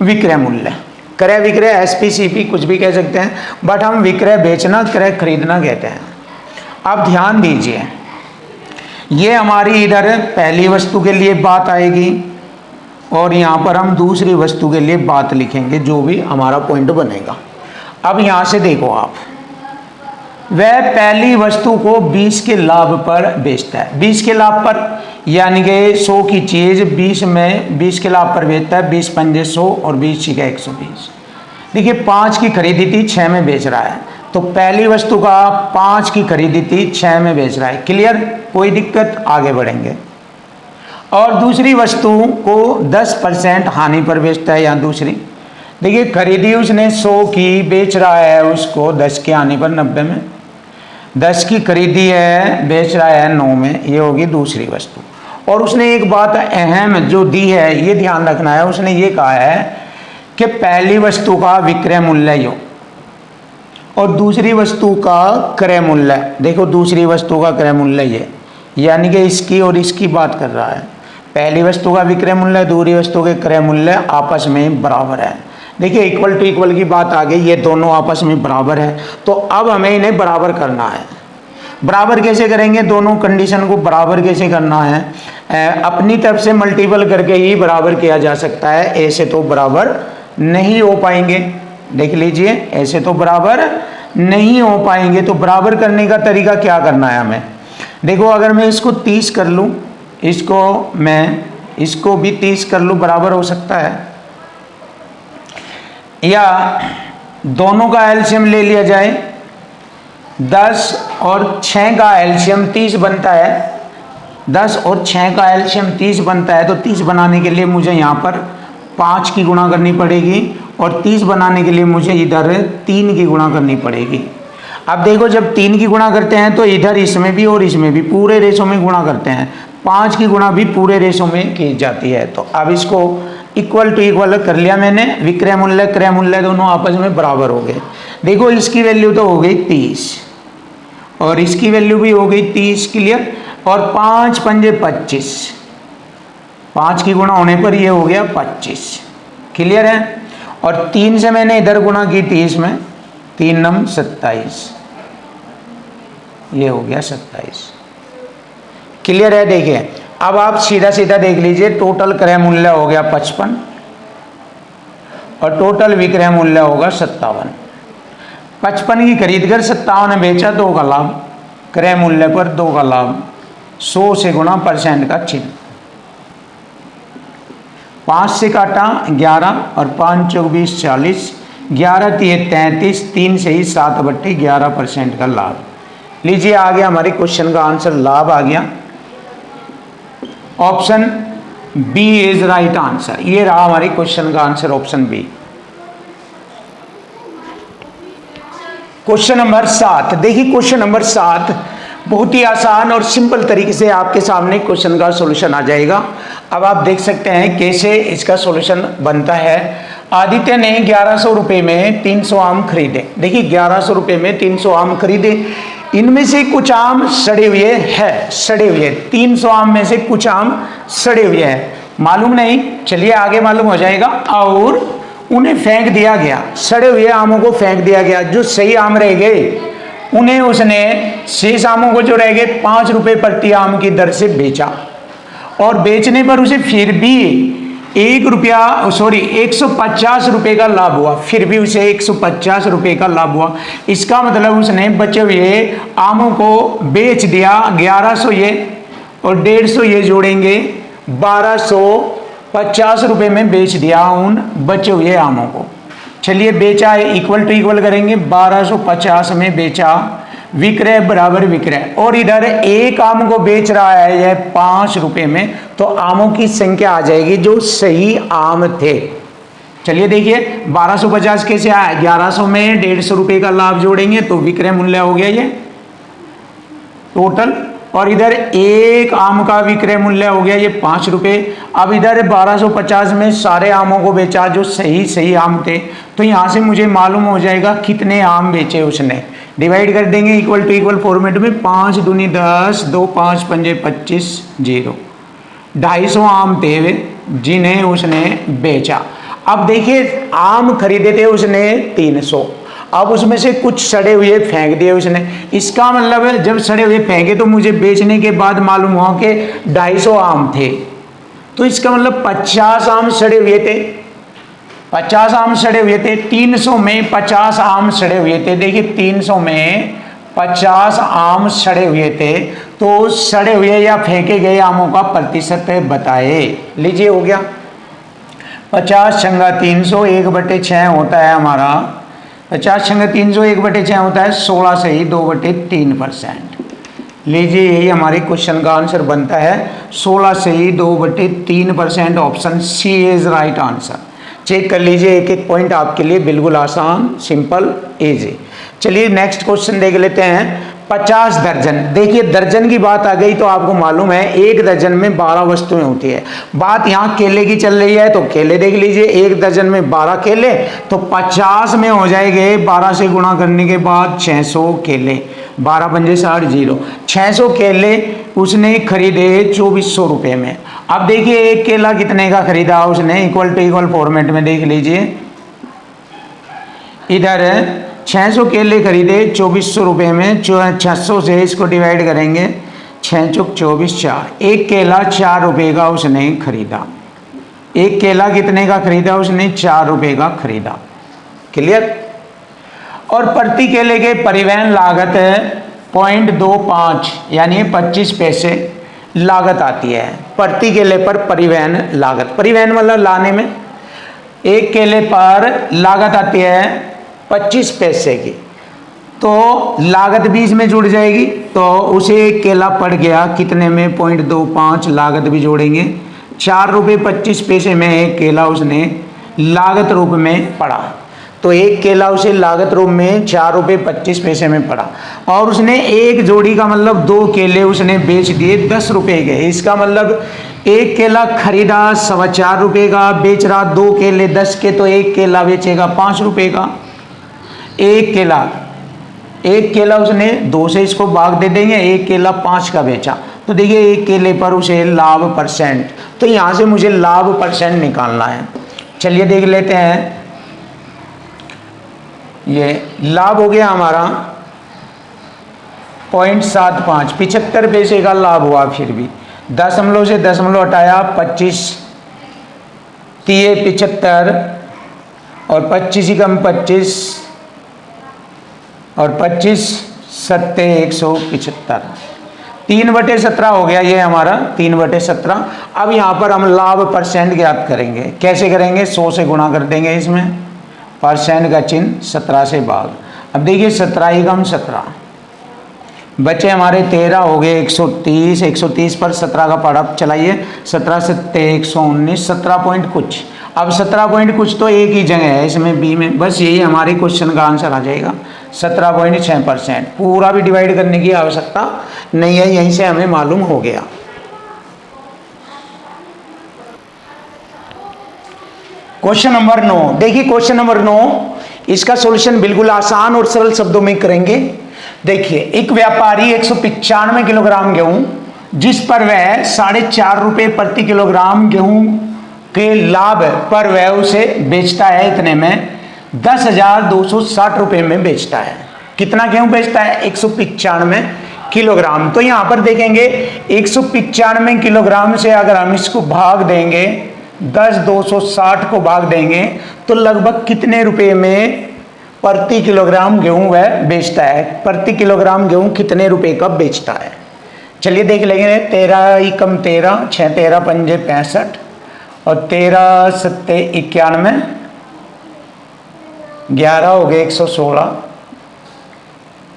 विक्रय मूल्य, क्रय विक्रय एसपीसीपी कुछ भी कह सकते हैं, बट हम विक्रय बेचना क्रय खरीदना कहते हैं। अब ध्यान दीजिए ये हमारी इधर पहली वस्तु के लिए बात आएगी और यहाँ पर हम दूसरी वस्तु के लिए बात लिखेंगे जो भी हमारा पॉइंट बनेगा। अब यहाँ से देखो आप, वह पहली वस्तु को 20 के लाभ पर बेचता है। 20 के लाभ पर यानी कि 100 की चीज़ 20 के लाभ पर बेचता है। 20 पंजे 100 और 20 छिके 120। देखिए 5 की खरीदी थी 6 में बेच रहा है, तो पहली वस्तु का 5 की खरीदी थी 6 में बेच रहा है। क्लियर, कोई दिक्कत, आगे बढ़ेंगे। और दूसरी वस्तु को 10% हानि पर बेचता है। यहाँ दूसरी देखिए खरीदी उसने 100 की, बेच रहा है उसको 10 की हानि पर 90 में। 10 की खरीदी है, बेच रहा है 9 में, ये होगी दूसरी वस्तु। और उसने एक बात अहम जो दी है ये ध्यान रखना है, उसने ये कहा है कि पहली वस्तु का विक्रय मूल्य यो और दूसरी वस्तु का क्रय मूल्य। देखो दूसरी वस्तु का क्रय मूल्य ये, यानी कि इसकी और इसकी बात कर रहा है। पहली वस्तु का विक्रय मूल्य दूसरी वस्तु के क्रय मूल्य आपस में बराबर है। देखिए इक्वल टू इक्वल की बात आ गई, ये दोनों आपस में बराबर है। तो अब हमें इन्हें बराबर करना है। बराबर कैसे करेंगे, दोनों कंडीशन को बराबर कैसे करना है। अपनी तरफ से मल्टीपल करके ही बराबर किया जा सकता है, ऐसे तो बराबर नहीं हो पाएंगे। देख लीजिए, ऐसे तो बराबर नहीं हो पाएंगे। तो बराबर करने का तरीका क्या करना है हमें? देखो, अगर मैं इसको 30 कर लूँ, इसको भी 30 कर लूँ, बराबर हो सकता है। या दोनों का एलसीएम ले लिया जाए, 10 और 6 का एलसीएम 30 बनता है। 10 और 6 का एलसीएम 30 बनता है। तो 30 बनाने के लिए मुझे यहाँ पर 5 की गुणा करनी पड़ेगी और 30 बनाने के लिए मुझे इधर 3 की गुणा करनी पड़ेगी। अब देखो, जब 3 की गुणा करते हैं तो इधर इसमें भी और इसमें भी पूरे रेशो में गुणा करते हैं। 5 की गुणा भी पूरे रेशो में की जाती है। तो अब इसको इक्वल टू इक्वल कर लिया मैंने। विक्रय मूल्य क्रय मूल्य दोनों आपस में बराबर हो गए। देखो, इसकी वैल्यू तो हो गई 30 और इसकी वैल्यू भी हो गई 30। क्लियर। और 5 पंजे 25, 5 की गुणा होने पर ये हो गया 25। क्लियर है। और 3 से मैंने इधर गुणा की 30 में, 3 नम 27, ये हो गया 27। क्लियर है। देखिए, अब आप सीधा सीधा देख लीजिए, टोटल क्रय मूल्य हो गया 55 और टोटल विक्रय मूल्य होगा 57। 55 की खरीद कर 57 में बेचा, 2 का लाभ। क्रय मूल्य पर 2 का लाभ। 100 से गुणा परसेंट का चिन्ह। 5 से काटा 11 और 5 चौक 20 40, 11 तिये 33, 3 से ही 7/11% का लाभ। लीजिए, आ गया हमारे क्वेश्चन का आंसर, लाभ आ गया। Option B is right answer. ये रहा हमारे क्वेश्चन का answer, option B. Question number 7। देखिए, क्वेश्चन नंबर 7 बहुत ही आसान और सिंपल तरीके से आपके सामने क्वेश्चन का सॉल्यूशन आ जाएगा। अब आप देख सकते हैं कैसे इसका सॉल्यूशन बनता है। आदित्य ने 1100 रुपये में 300 आम खरीदे। देखिए, 1100 रुपये में 300 आम खरीदे। इनमें से कुछ आम सड़े हुए हैं, सड़े हुए। 300 आम में से कुछ आम सड़े हुए हैं, मालूम नहीं, चलिए आगे मालूम हो जाएगा। और उन्हें फेंक दिया गया, सड़े हुए आमों को फेंक दिया गया। जो सही आम रह गए उन्हें उसने शेष आमों को जो रह गए 5 रुपये प्रति आम की दर से बेचा। और बेचने पर उसे फिर भी 150 रुपये का लाभ हुआ। फिर भी उसे 150 रुपये का लाभ हुआ। इसका मतलब उसने बचे हुए आमों को बेच दिया। 1100 ये और 150 ये जोड़ेंगे, 1250 रुपये में बेच दिया उन बचे हुए आमों को। चलिए, बेचा है, इक्वल टू इक्वल करेंगे, 1250 में बेचा, विक्रय बराबर विक्रय। और इधर एक आम को बेच रहा है यह 5 रुपये में, तो आमों की संख्या आ जाएगी जो सही आम थे। चलिए देखिए, 1250 कैसे आया? 1100 में 150 रुपये का लाभ जोड़ेंगे तो विक्रय मूल्य हो गया ये टोटल। और इधर एक आम का विक्रय मूल्य हो गया ये 5 रुपये। अब इधर 1250 में सारे आमों को बेचा जो सही आम थे। तो यहाँ से मुझे मालूम हो जाएगा कितने आम बेचे उसने। डिवाइड कर देंगे इक्वल टू इक्वल फॉर्मेट में, 5 दूनी 10, 2 5 पंजे 25, 0। 250 आम थे वे जिन्हें उसने बेचा। अब देखिए, आम खरीदे थे उसने 300, अब उसमें से कुछ सड़े हुए फेंक दिए उसने। इसका मतलब है जब सड़े हुए फेंके तो मुझे बेचने के बाद मालूम हुआ कि 250 आम थे। तो इसका मतलब 50 आम सड़े हुए थे। 50 आम सड़े हुए थे। 300 में 50 आम सड़े हुए थे। देखिए, 300 में 50 आम सड़े हुए थे। तो सड़े हुए या फेंके गए आमों का प्रतिशत बताए। लीजिए, हो गया 50 छंगा 300, 1/6 होता है हमारा। 50 छंगा 300, 1/6 होता है 16 से ही 2/3%। लीजिए, यही हमारे क्वेश्चन का आंसर बनता है, 16 से ही 2/3%। Option C is right answer. Check कर लीजिए, एक एक पॉइंट आपके लिए बिल्कुल आसान, सिंपल, इजी। चलिए नेक्स्ट क्वेश्चन देख लेते हैं। 50 दर्जन। देखिए, दर्जन की बात आ गई तो आपको मालूम है एक दर्जन में 12 वस्तुएं होती है। बात यहाँ केले की चल रही है तो केले देख लीजिए, एक दर्जन में 12 केले, तो 50 में हो जाएंगे 12 से गुणा करने के बाद 600 केले। 12 पंजे 60, 0। 600 केले उसने खरीदे 2400 रुपये में। अब देखिए, एक केला कितने का खरीदा उसने, इक्वल टू इक्वल फॉर्मेट में देख लीजिए। इधर 600 केले खरीदे 2400 रुपये में, 600 से इसको डिवाइड करेंगे, 6 चौक 24 4। एक केला 4 रुपये का उसने खरीदा। एक केला कितने का खरीदा उसने? 4 रुपये का खरीदा। क्लियर। और प्रति केले के परिवहन लागत 0.25 यानी 25 पैसे लागत आती है प्रति केले पर। परिवहन लागत, परिवहन मतलब लाने में, एक केले पर लागत आती है 25 पैसे की, तो लागत भी इसमें जुड़ जाएगी। तो उसे एक केला पड़ गया कितने में? 0.25, लागत भी जोड़ेंगे। 4 रुपये 25 पैसे में एक केला उसने लागत रूप में पड़ा। तो एक केला उसे लागत रूप में 4 रुपये 25 पैसे में पड़ा। और उसने एक जोड़ी का मतलब 2 केले उसने बेच दिए 10 रुपये के। इसका मतलब एक केला खरीदा 4.25 रुपये का, बेच रहा 2 केले 10 के, तो एक केला बेचेगा 5 रुपये का। एक केला उसने 2 से इसको भाग दे देंगे, एक केला 5 का बेचा, तो देखिए एक केले पर उसे लाभ परसेंट। तो यहाँ से मुझे लाभ परसेंट निकालना है। चलिए देख लेते हैं। ये लाभ हो गया हमारा 0.75, 75 पैसे का लाभ हुआ। फिर भी दशमलव से दशमलव हटाया 25, 75 और 25 ही कम 25 और 25 सत्ते 175, 3/17 हो गया ये हमारा 3/17। अब यहाँ पर हम लाभ परसेंट ज्ञात करेंगे। कैसे करेंगे? 100 से गुणा कर देंगे इसमें, परसेंट का चिन्ह 17 से भाग। अब देखिए 17 ही कम 17, बचे हमारे 13 हो गए 130, 130 पर 17 का पढ़ा चलाइए, 17 सत्ते 119, 17 पॉइंट कुछ। अब 17 पॉइंट कुछ तो एक ही जगह है इसमें बी में, बस यही हमारे क्वेश्चन का आंसर आ जाएगा 17.6%। पूरा भी डिवाइड करने की आवश्यकता नहीं है, यहीं से हमें मालूम हो गया। क्वेश्चन नंबर 9 देखिए। क्वेश्चन नंबर 9, इसका सॉल्यूशन बिल्कुल आसान और सरल शब्दों में करेंगे। देखिए, एक व्यापारी 195 किलोग्राम गेहूं, जिस पर वह 4.5 रुपये प्रति किलोग्राम गेहूं के लाभ पर वह उसे बेचता है, इतने में 10,260 रुपये में बेचता है। कितना गेहूं बेचता है? 195 किलोग्राम। तो यहां पर देखेंगे 195 किलोग्राम से अगर हम इसको भाग देंगे, 10,260 को भाग देंगे, तो लगभग कितने रुपए में प्रति किलोग्राम गेहूं वह बेचता है? प्रति किलोग्राम गेहूं कितने रुपए का बेचता है? चलिए देख लेंगे। 13 ही कम 13, 6 13 पंजे 65 और 13 सत्ते 91, 11 हो गए 116,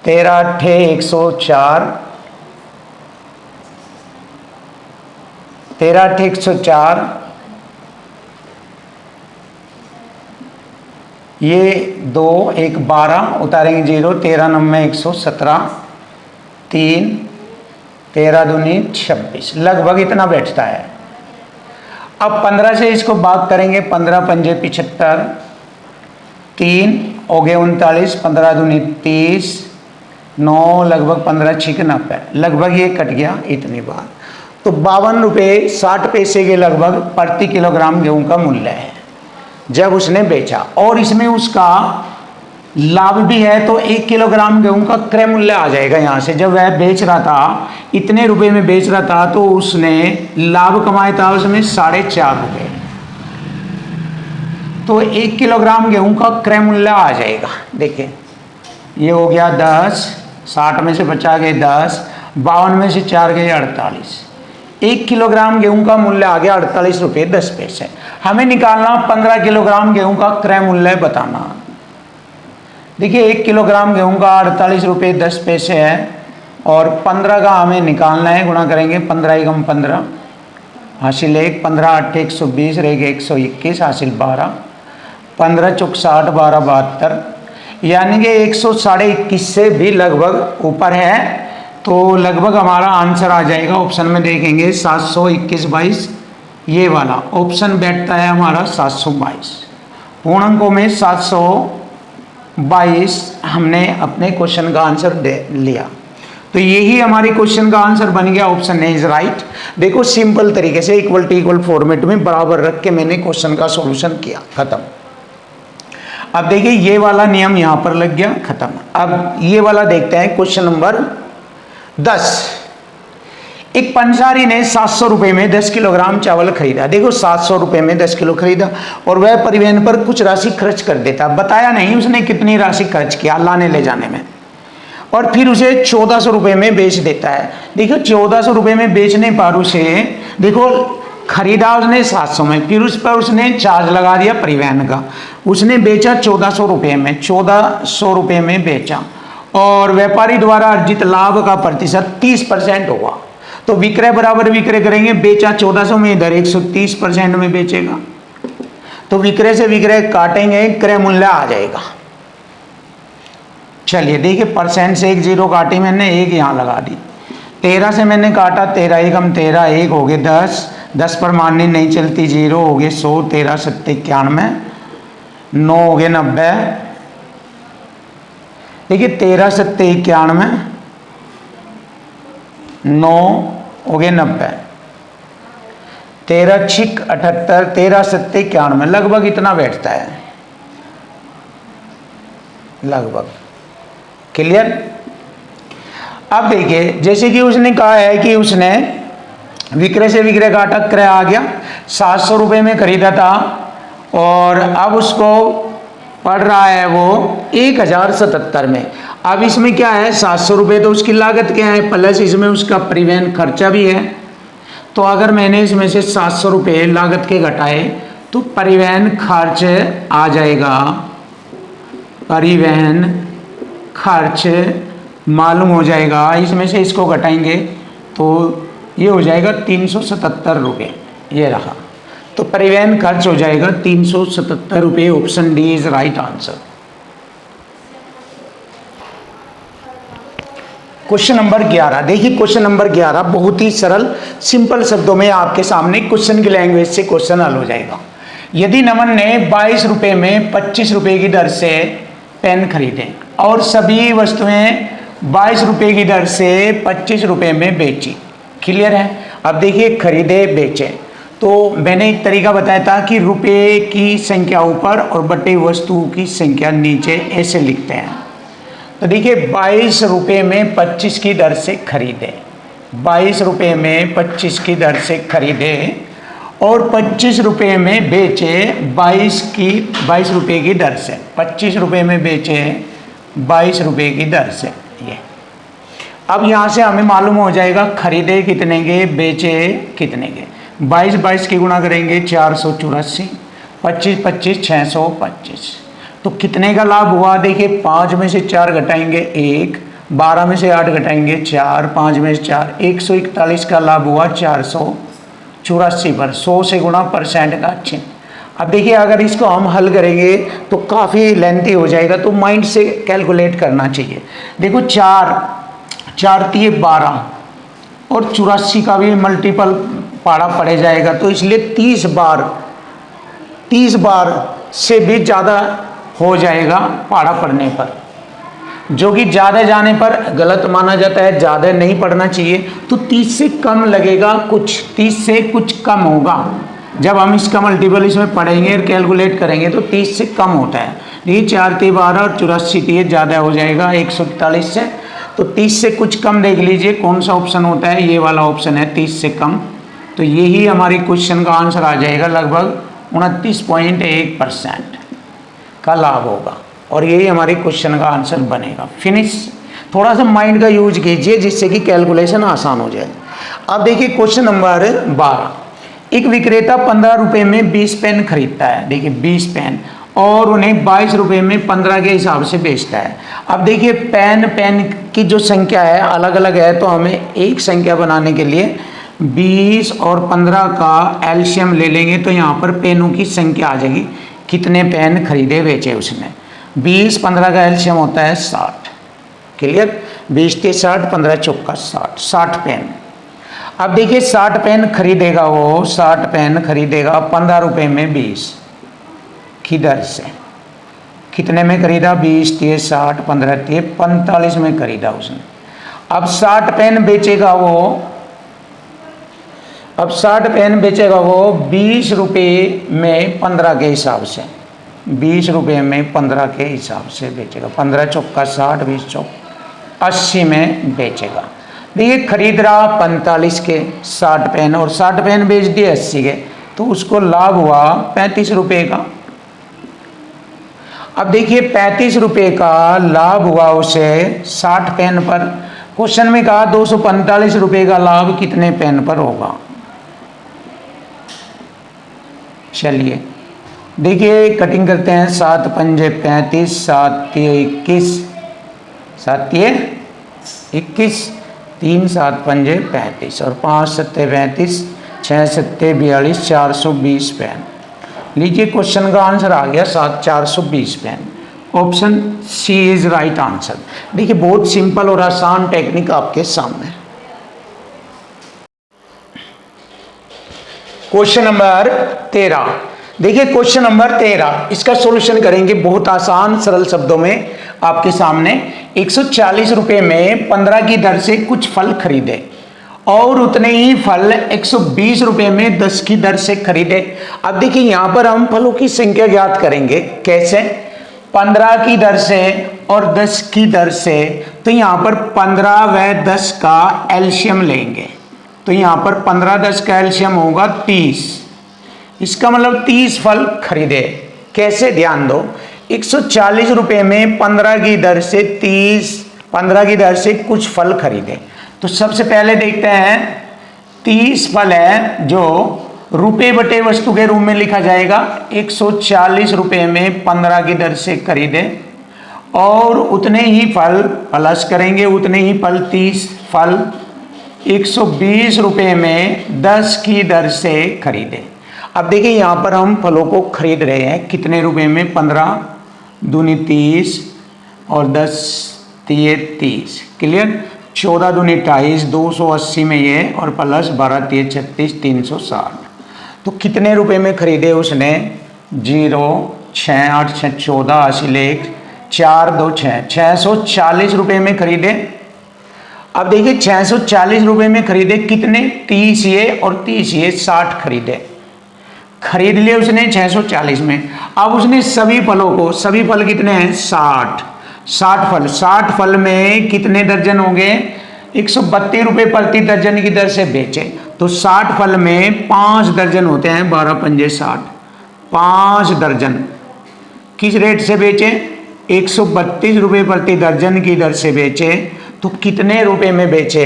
13 अट्ठे 104, 13 अट्ठे 104, ये 2 1 12 उतारेंगे 0, 13 9 117, 3 13 दूनी 26, लगभग इतना बैठता है। अब 15 से इसको भाग करेंगे, 15 पंजे 75, 3 हो गए 39, 15 दूनी 30, 9 लगभग 15 6 90, लगभग ये कट गया इतनी बार। तो 52 रुपये 60 पैसे के लगभग प्रति किलोग्राम गेहूं का मूल्य है जब उसने बेचा। और इसमें उसका लाभ भी है, तो 1 किलोग्राम गेहूं का क्रय मूल्य आ जाएगा यहाँ से। जब वह बेच रहा था, इतने रुपए में बेच रहा था, तो उसने लाभ कमाया था उसमें 4.5 रुपये। तो 1 किलोग्राम गेहूं का क्रय मूल्य आ जाएगा। देखिए ये हो गया 10, 60 में से बचा गए 10, 52 में से 4 गए 48। 1 किलोग्राम गेहूं का मूल्य आ गया 48 रुपये 10 पैसे। हमें निकालना 15 किलोग्राम गेहूं का क्रय मूल्य बताना। देखिए 1 किलोग्राम गेहूं का 48 रुपये 10 पैसे है और 15 का हमें निकालना है। गुणा करेंगे 15 एकम 15, हासिल 1, 15 8 120 रहेगा 121, हासिल 12, 15 चौक 60, 12 72, यानी कि 121 से भी लगभग ऊपर है। तो लगभग हमारा आंसर आ जाएगा, ऑप्शन में देखेंगे 721/22, ये वाला ऑप्शन बैठता है हमारा 722। पूर्णांकों में 722 हमने अपने क्वेश्चन का आंसर दे लिया। तो यही हमारे क्वेश्चन का आंसर बन गया, ऑप्शन ए इज राइट। देखो सिंपल तरीके से इक्वल टू इक्वल फॉर्मेट में बराबर रख के मैंने क्वेश्चन का सॉल्यूशन किया, खत्म। अब देखिए ये वाला नियम यहां पर लग गया, खत्म। अब ये वाला देखते हैं क्वेश्चन नंबर 10। एक पंसारी ने 700 रुपये में 10 किलोग्राम चावल खरीदा। देखो 700 रुपये में 10 किलो खरीदा और वह परिवहन पर कुछ राशि खर्च कर देता। बताया नहीं उसने कितनी राशि खर्च किया लाने ले जाने में। और फिर उसे 1400 रुपये में बेच देता है। देखो 1400 रुपये में बेचने पर उसे, देखो खरीदा उसने 700 में, फिर उस पर उसने चार्ज लगा दिया परिवहन का। उसने बेचा 1400 रुपये में, 1400 रुपये में बेचा और व्यापारी द्वारा अर्जित लाभ का प्रतिशत 30% होगा। तो विक्रय बराबर विक्रय करेंगे, बेचा 1400 में, इधर 130% में बेचेगा। तो विक्रय से विक्रय काटेंगे, क्रय मूल्य आ जाएगा। चलिए देखिए, परसेंट से एक जीरो काटी मैंने, एक यहाँ लगा दी। 13 से मैंने काटा, 13 एकम 13, एक हो गए 10, 10 पर माननी नहीं चलती, 0 हो गए 100, 13 सत्ते 91, 9 हो गए 90। देखिए 13 सत्ते 91, 9 हो गए 90, 13 छिक 78, 13 सत्ते 91, लगभग इतना बैठता है, लगभग। क्लियर। अब देखिए, जैसे कि उसने कहा है कि उसने विक्रय से विक्रय काटा, क्रय आ गया, 700 रुपये में खरीदा था और अब उसको पड़ रहा है वो 1077 में। अब इसमें क्या है, 700 रुपये तो उसकी लागत क्या है, प्लस इसमें उसका परिवहन खर्चा भी है। तो अगर मैंने इसमें से 700 रुपये लागत के घटाए तो परिवहन खर्च आ जाएगा, परिवहन खर्च मालूम हो जाएगा। इसमें से इसको घटाएंगे तो ये हो जाएगा 377 रुपये, ये रहा। तो परिवहन खर्च हो जाएगा 377 रुपये। Option D is right answer. Question number 11, देखिए क्वेश्चन नंबर 11 बहुत ही सरल सिंपल शब्दों में आपके सामने क्वेश्चन की लैंग्वेज से क्वेश्चन हल हो जाएगा। यदि नमन ने 22 रुपये में 25 रुपये की दर से पेन खरीदे और सभी वस्तुएं 22 रुपये की दर से 25 रुपये में बेची। क्लियर है। अब देखिए, खरीदे बेचे, तो मैंने एक तरीका बताया था कि रुपये की संख्या ऊपर और बटे वस्तु की संख्या नीचे, ऐसे लिखते हैं। तो देखिए 22 रुपये में 25 की दर से खरीदे, 22 रुपये में 25 की दर से खरीदे और 25 रुपये में बेचे 22 रुपये की दर से, 25 रुपये में बेचे 22 रुपये की दर से। ये अब यहाँ से हमें मालूम हो जाएगा खरीदे कितने के, बेचे कितने के। 22 की गुणा करेंगे 484, 25 625। तो कितने का लाभ हुआ, देखिए 5 में से 4 घटाएंगे 1, 12 में से 8 घटाएंगे 4, 5 में से 4, 141 का लाभ हुआ 484 पर। 100 से गुणा परसेंट का चिन्ह। अब देखिए, अगर इसको हम हल करेंगे तो काफ़ी लेंथी हो जाएगा, तो माइंड से कैलकुलेट करना चाहिए। देखो 4 3 12 और 84 का भी मल्टीपल पाड़ा पड़े जाएगा, तो इसलिए 30 बार से भी ज़्यादा हो जाएगा पाड़ा पड़ने पर, जो कि ज़्यादा जाने पर गलत माना जाता है, ज़्यादा नहीं पढ़ना चाहिए। तो 30 से कम लगेगा, कुछ 30 से कुछ कम होगा। जब हम इसका मल्टीपल इसमें पढ़ेंगे और कैलकुलेट करेंगे तो 30 से कम होता है। ये 4 3 12 और 84 3 ज़्यादा हो जाएगा 141 से। तो 30 से कुछ कम देख लीजिए कौन सा ऑप्शन होता है, ये वाला ऑप्शन है 30 से कम। तो यही हमारे क्वेश्चन का आंसर आ जाएगा, लगभग 29.1% का लाभ होगा और यही हमारे क्वेश्चन का आंसर बनेगा। फिनिश। थोड़ा सा माइंड का यूज कीजिए जिससे कि कैलकुलेशन आसान हो जाए। अब देखिए क्वेश्चन नंबर 12, एक विक्रेता 15 रुपये में 20 पेन खरीदता है। देखिए 20 पेन और उन्हें 22 रुपये में 15 के हिसाब से बेचता है। अब देखिए पेन की जो संख्या है अलग अलग है, तो हमें एक संख्या बनाने के लिए 20 और 15 का एलसीएम ले लेंगे, तो यहाँ पर पेनों की संख्या आ जाएगी, कितने पेन खरीदे बेचे उसने। 20 15 का एलसीएम होता है 60। क्लियर। 20 के 60, 15 चौका 60, 60 पेन। अब देखिए 60 पेन खरीदेगा वो, 60 पेन खरीदेगा 15 रुपये में 20 की दर से। कितने में खरीदा, 20 3 60, 15 3 45 में खरीदा उसने। अब 60 पेन बेचेगा वो, अब 60 पेन बेचेगा वो 20 रुपये में 15 के हिसाब से, 20 रुपये में 15 के हिसाब से बेचेगा। 15 चौका 60, 20 चौक 80 में बेचेगा। देखिए खरीद रहा 45 के 60 पेन और 60 पेन बेच दिए 80 के, तो उसको लाभ हुआ 35 रुपये का। अब देखिए 35 रुपये का लाभ हुआ उसे 60 पेन पर। क्वेश्चन में कहा 245 रुपये का लाभ कितने पेन पर होगा। चलिए देखिए कटिंग करते हैं। 7 पंजे 35, 7 तिये 21, 7 तिये 21, 3 7 पंजे 35 और 5 सत्ते 35, 6 सत्ते 42, 420 पेन। लीजिए क्वेश्चन का आंसर आ गया 420 pen. Option C is right answer. देखिए बहुत सिंपल और आसान टेक्निक आपके सामने। Question number 13। देखिए क्वेश्चन नंबर 13, इसका सॉल्यूशन करेंगे बहुत आसान सरल शब्दों में आपके सामने। 140 रुपये में 15 की दर से कुछ फल खरीदे और उतने ही फल 120 रुपये में 10 की दर से खरीदे। अब देखिए यहां पर हम फलों की संख्या ज्ञात करेंगे। कैसे? 15 की दर से और 10 की दर से। तो यहां पर 15 व 10 का एलसीएम लेंगे, तो यहां पर 15 10 का एलसीएम होगा 30। इसका मतलब 30 फल खरीदे। कैसे? ध्यान दो, 140 रुपये में 15 की दर से 15 की दर से कुछ फल खरीदे। तो सबसे पहले देखते हैं 30 फल है जो रुपए बटे वस्तु के रूप में लिखा जाएगा। 140 रुपये में 15 की दर से खरीदे और उतने ही फल प्लस करेंगे, उतने ही फल 30 फल 120 रुपये में 10 की दर से खरीदे। अब देखिए यहाँ पर हम फलों को खरीद रहे हैं कितने रुपए में? 15 दूनी 30 और 10 तिये 30। क्लियर? 14 दूनी 28, 280 में ये और प्लस 12 तिये 36, 360। तो कितने रुपए में खरीदे उसने? 0 6 8 6 14 80 लेख 4 2 6 640 रुपये में खरीदे। अब देखिए 640 रुपये में खरीदे कितने? 30 ये और 30 ये 60 खरीदे। खरीद लिए उसने 640 में। अब उसने सभी फलों को, सभी फल कितने हैं? 60 फल। 60 फल में कितने दर्जन होंगे? 132 रुपये प्रति दर्जन की दर से बेचे। तो 60 फल में 5 दर्जन होते हैं, 12 पंजे 60, 5 दर्जन किस रेट से बेचे? 132 रुपये प्रति दर्जन की दर से बेचे। तो कितने रुपए में बेचे?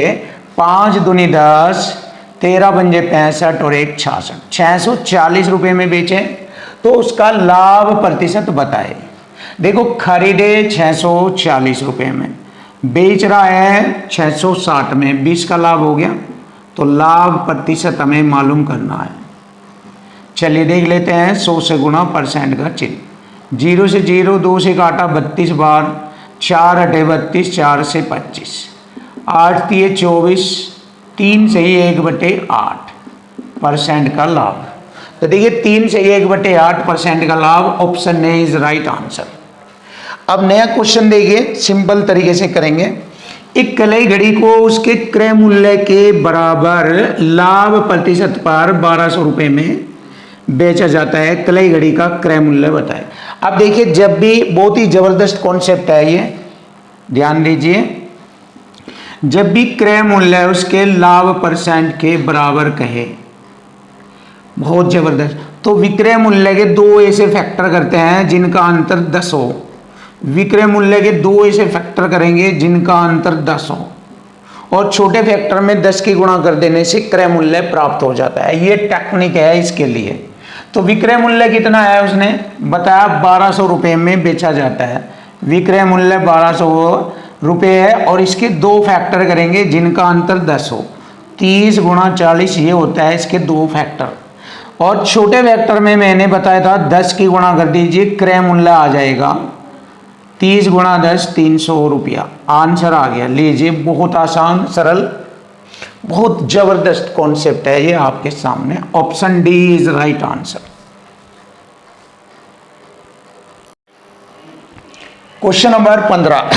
5 दूनी 10, 13 पंजे 65 और 1 66, 640 रुपये में बेचे। तो उसका लाभ प्रतिशत बताए। देखो खरीदे 640 रुपये में, बेच रहा है 660 में, 20 का लाभ हो गया। तो लाभ प्रतिशत हमें मालूम करना है। चलिए देख लेते हैं। 100 से गुणा परसेंट का चिन्ह। 0 से 0, 2 से काटा 32 बार, 4 अटे 32, 4 से 25, 8 तिये 24, 3 से ही 1/8 परसेंट का लाभ। तो देखिए 3 से 1/8 परसेंट का लाभ। Option A is right answer. अब नया क्वेश्चन देखिए, सिंपल तरीके से करेंगे। एक कलाई घड़ी को उसके क्रय मूल्य के बराबर लाभ प्रतिशत पर 1200 रुपये में बेचा जाता है। कलाई घड़ी का क्रय मूल्य बताए। अब देखिए जब भी, बहुत ही जबरदस्त कॉन्सेप्ट है ये, ध्यान दीजिए। जब भी क्रय मूल्य उसके लाभ परसेंट के बराबर कहे, बहुत जबरदस्त। तो विक्रय मूल्य के 2 ऐसे फैक्टर करते हैं जिनका अंतर 10 हो। विक्रय मूल्य के 2 ऐसे फैक्टर करेंगे जिनका अंतर 10 हो और छोटे फैक्टर में 10 की गुणा कर देने से क्रय मूल्य प्राप्त हो जाता है। ये टेक्निक है इसके लिए। तो विक्रय मूल्य कितना है उसने बताया? 1200 रुपये में बेचा जाता है। विक्रय मूल्य 1200 रुपये है और इसके 2 फैक्टर करेंगे जिनका अंतर 10 हो। 30 गुणा 40 ये होता है इसके 2 फैक्टर। और छोटे फैक्टर में मैंने बताया था 10 की गुणा कर दीजिए, क्रय मूल्य आ जाएगा 30 गुणा 10 300 रुपया। आंसर आ गया। लीजिए बहुत आसान सरल, बहुत जबरदस्त कॉन्सेप्ट है ये आपके सामने। Option D is right answer. Question number 15।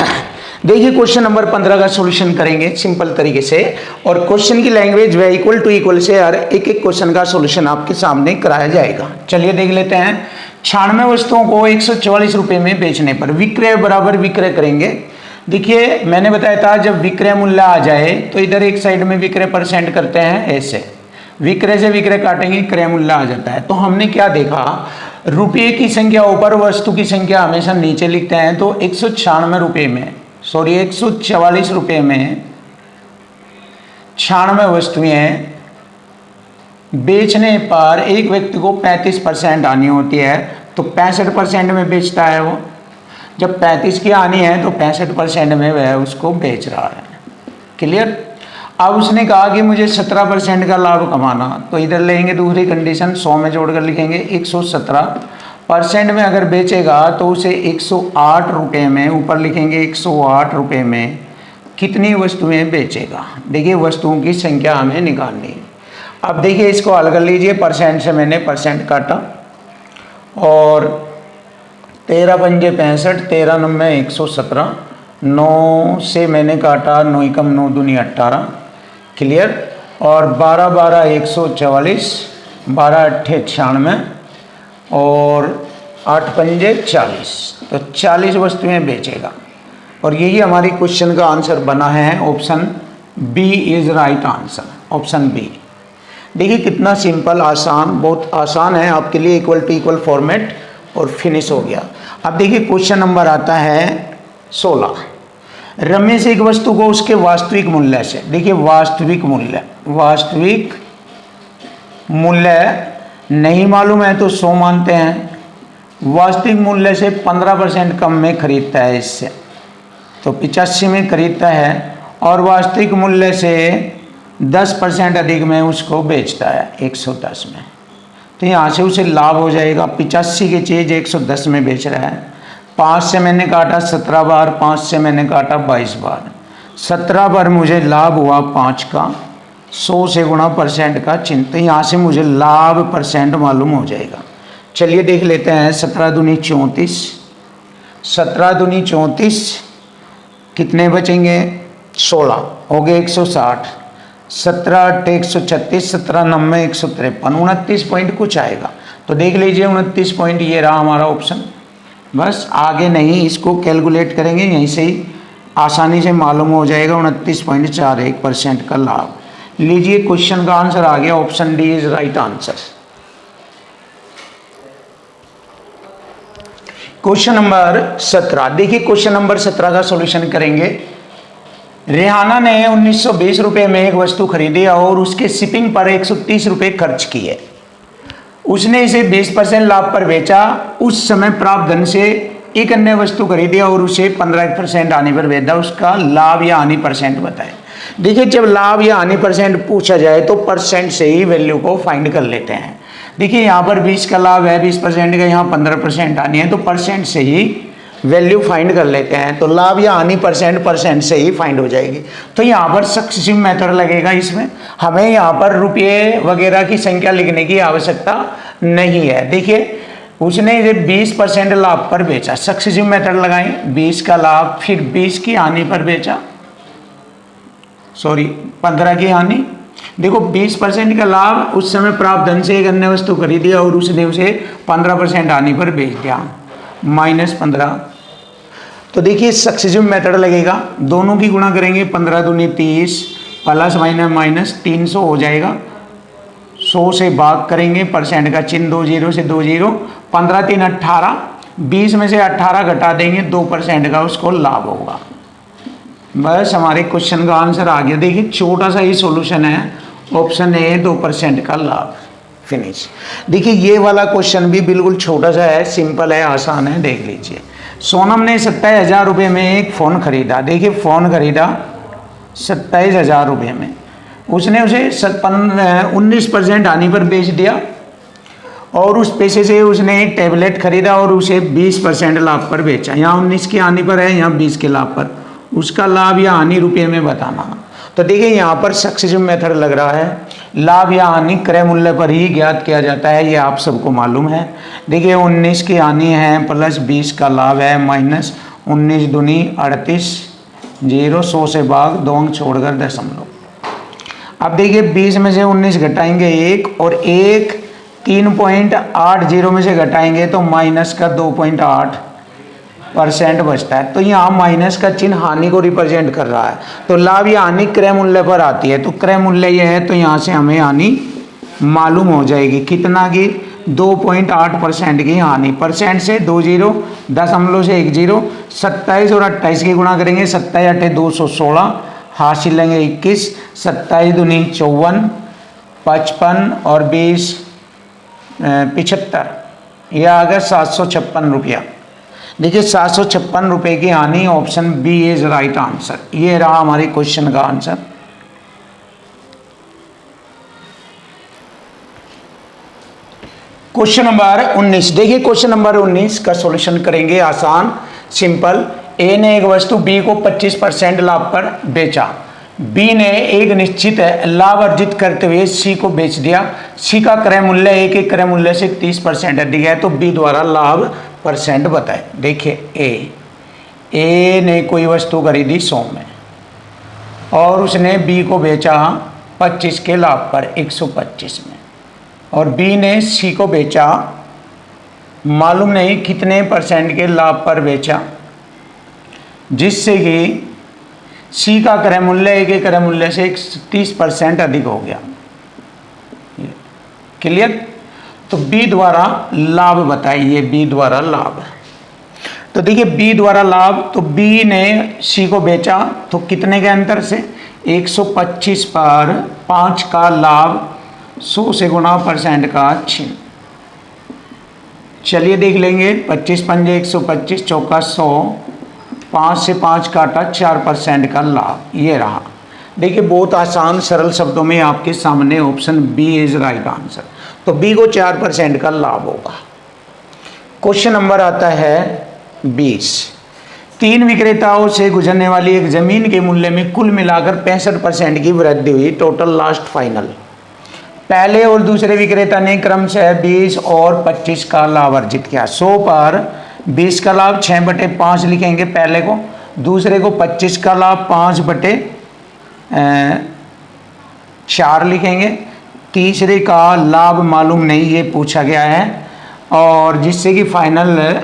देखिए क्वेश्चन नंबर 15 का सॉल्यूशन करेंगे सिंपल तरीके से। और क्वेश्चन की लैंग्वेज व इक्वल टू इक्वल से हर एक एक क्वेश्चन का सॉल्यूशन आपके सामने कराया जाएगा। चलिए देख लेते हैं। 96 वस्तुओं को 144 रुपये में बेचने पर विक्रय बराबर विक्रय करेंगे। देखिए मैंने बताया था जब विक्रय मूल्य आ जाए तो इधर एक साइड में विक्रय परसेंट करते हैं, ऐसे विक्रय से विक्रय काटेंगे क्रय मूल्य आ जाता है। तो हमने क्या देखा, रुपये की संख्या ऊपर, वस्तु की संख्या हमेशा नीचे लिखते हैं। तो 196 रुपये में, सॉरी 144 रुपये में 96 वस्तुएं बेचने पर एक व्यक्ति को 35% आनी होती है, तो 65% में बेचता है वो। जब 35 की आनी है तो 65% में वह उसको बेच रहा है। क्लियर। अब उसने कहा कि मुझे 17% का लाभ कमाना, तो इधर लेंगे दूसरी कंडीशन, 100 में जोड़कर लिखेंगे 117% में अगर बेचेगा तो उसे 108 रुपये में, ऊपर लिखेंगे 108 रुपये में कितनी वस्तुएं बेचेगा। देखिए वस्तुओं की संख्या हमें निकालनी है। अब देखिए इसको हल कर लीजिए, परसेंट से मैंने परसेंट काटा और 13 पंजे 65, 13 नब्बे 117, 9 से मैंने काटा, 9 एकम 9 दूनी 18। क्लियर। और 12 12 144, 12 अट्ठे 96 और 8 पंजे 40, तो 40 वस्तुएं बेचेगा। और यही हमारी क्वेश्चन का आंसर बना है। Option B is right answer, option B. देखिए कितना सिंपल, आसान, बहुत आसान है आपके लिए। इक्वल टू इक्वल फॉर्मेट और फिनिश हो गया। अब देखिए क्वेश्चन नंबर आता है 16। रमेश एक वस्तु को उसके वास्तविक मूल्य से, देखिए वास्तविक मूल्य नहीं मालूम है तो 100 मानते हैं, वास्तविक मूल्य से 15% कम में खरीदता है इससे, तो 85 में खरीदता है, और वास्तविक मूल्य से 10% अधिक में उसको बेचता है 110 में। तो यहाँ से उसे लाभ हो जाएगा। 85 की चीज़ 110 में बेच रहा है। 5 से मैंने काटा 17 बार, 5 से मैंने काटा 22 बार, 17 बार मुझे लाभ हुआ 5 का, 100 से गुणा परसेंट का चिन्ह, तो यहाँ से मुझे लाभ परसेंट मालूम हो जाएगा। चलिए देख लेते हैं। 17 दूनी 34, 17 दूनी 34, कितने बचेंगे 16, हो गए 160, 17 8 136, 17 9 153, 29 पॉइंट कुछ आएगा। तो देख लीजिए 29 पॉइंट, ये रहा हमारा ऑप्शन। बस आगे नहीं, इसको कैलकुलेट करेंगे, यहीं से ही आसानी से मालूम हो जाएगा। 29.41% का लाभ। लीजिए क्वेश्चन का आंसर आ गया, option D is right answer. Question number 17, देखिए क्वेश्चन नंबर 17 का सॉल्यूशन करेंगे। रेहाना ने 1920 रुपये में एक वस्तु खरीदी और उसके शिपिंग पर 130 रुपये खर्च किए। उसने इसे 20% लाभ पर बेचा। उस समय प्राप्त धन से एक अन्य वस्तु खरीदी और उसे 15% आने पर बेचा। उसका लाभ या हानि परसेंट बताएं। देखिए जब लाभ या हानि परसेंट पूछा जाए तो परसेंट से ही वैल्यू को फाइंड कर लेते हैं। देखिए यहाँ पर 20 का लाभ है, 20% का, यहाँ 15% आनी है, तो परसेंट से ही वैल्यू फाइंड कर लेते हैं। तो लाभ या हानि परसेंट से ही फाइंड हो जाएगी। तो यहाँ पर सक्सेसिव मेथड लगेगा। इसमें हमें यहाँ पर रुपये वगैरह की संख्या लिखने की आवश्यकता नहीं है। देखिए उसने इसे 20% लाभ पर बेचा, सक्सेसिव मेथड लगाएं। 20 का लाभ, फिर 20 की हानि पर बेचा, 15 की हानि। देखो 20% का लाभ, उस समय प्राप्त धन से एक अन्य वस्तु खरीदी और उसने उसे 15% हानि पर बेच दिया, -15। तो देखिए सक्सेसिव मेथड लगेगा, दोनों की गुणा करेंगे, 15 दूनी 30, प्लस माइनस 300 हो जाएगा। 100 से भाग करेंगे, परसेंट का चिन्ह 2 0 से 2 0, 15 3 18, 20 में से 18 घटा देंगे, 2% का उसको लाभ होगा। बस हमारे क्वेश्चन का आंसर आ गया। देखिए छोटा सा ही सॉल्यूशन है, ऑप्शन ए 2% का लाभ, फिनिश। देखिए ये वाला क्वेश्चन भी बिल्कुल छोटा सा है, सिंपल है, आसान है, देख लीजिए। सोनम ने 27,000 रुपये में एक फ़ोन खरीदा। देखिए फ़ोन खरीदा 27,000 रुपये में, उसने उसे 19% हानि पर बेच दिया और उस पैसे से उसने एक टैबलेट खरीदा और उसे 20% लाभ पर बेचा। यहाँ 19 की हानि पर है, यहाँ 20 के लाभ पर। उसका लाभ या हानि रुपये में बताना। तो देखिए यहाँ पर सक्सेसिव मेथड लग रहा है। लाभ या हानि क्रय मूल्य पर ही ज्ञात किया जाता है, ये आप सबको मालूम है। देखिए 19 की हानि है, प्लस 20 का लाभ है, माइनस 19 दूनी 38, 0, 100 से भाग, 2 अंक छोड़कर दशमलव। अब देखिए 20 में से 19 घटाएंगे 1, और 1 3.80 में से घटाएंगे तो माइनस का 2.8, परसेंट बचता है। तो यहाँ माइनस का चिन्ह हानि को रिप्रेजेंट कर रहा है, तो लाभ या हानि क्रय मूल्य पर आती है। तो क्रय मूल्य ये है, तो यहाँ से हमें हानि मालूम हो जाएगी कितना की 2.8% की हानि। परसेंट से 2 जीरो, दशमलव से 1 जीरो, 27 और 28 की गुणा करेंगे, 27 8 216, हासिल लेंगे 21, 27 दूनी 54, 55 और 20 75, यह आ गया 756 रुपया। देखिए 756 रुपये की हानि, option B is right answer. ये रहा हमारे क्वेश्चन का आंसर। क्वेश्चन नंबर 19, देखिए क्वेश्चन नंबर 19 का सॉल्यूशन करेंगे आसान सिंपल। ए ने एक वस्तु बी को 25% लाभ पर बेचा, बी ने एक निश्चित लाभ अर्जित करते हुए सी को बेच दिया। सी का क्रय मूल्य ए के क्रय मूल्य से 30% अधिक है, तो बी द्वारा लाभ परसेंट बताए। देखिए ए ने कोई वस्तु खरीदी 100 में और उसने बी को बेचा 25 के लाभ पर 125 में, और बी ने सी को बेचा मालूम नहीं कितने परसेंट के लाभ पर बेचा, जिससे कि सी का क्रय मूल्य ए के क्रय मूल्य से 30% अधिक हो गया। क्लियर? तो बी द्वारा लाभ बताइए, बी द्वारा लाभ। तो देखिए बी द्वारा लाभ, तो बी ने सी को बेचा तो कितने के अंतर से 125 पर 5 का लाभ 100 से गुणा परसेंट का चिन्ह। चलिए देख लेंगे, 25 पंजे 125, चौका 100, 5 से 5 काटा 4% का लाभ, ये रहा। देखिए बहुत आसान सरल शब्दों में आपके सामने option B is right answer. तो बी को 4% का लाभ होगा। क्वेश्चन नंबर आता है 20, 3 विक्रेताओं से गुजरने वाली एक जमीन के मूल्य में कुल मिलाकर 65% की वृद्धि हुई। टोटल लास्ट फाइनल, पहले और दूसरे विक्रेता ने क्रमशः 20 और 25 का लाभ अर्जित किया। 100 पर 20 का लाभ 6/5 लिखेंगे पहले को, दूसरे को 25 का लाभ 5/4 लिखेंगे, तीसरे का लाभ मालूम नहीं, ये पूछा गया है, और जिससे कि फाइनल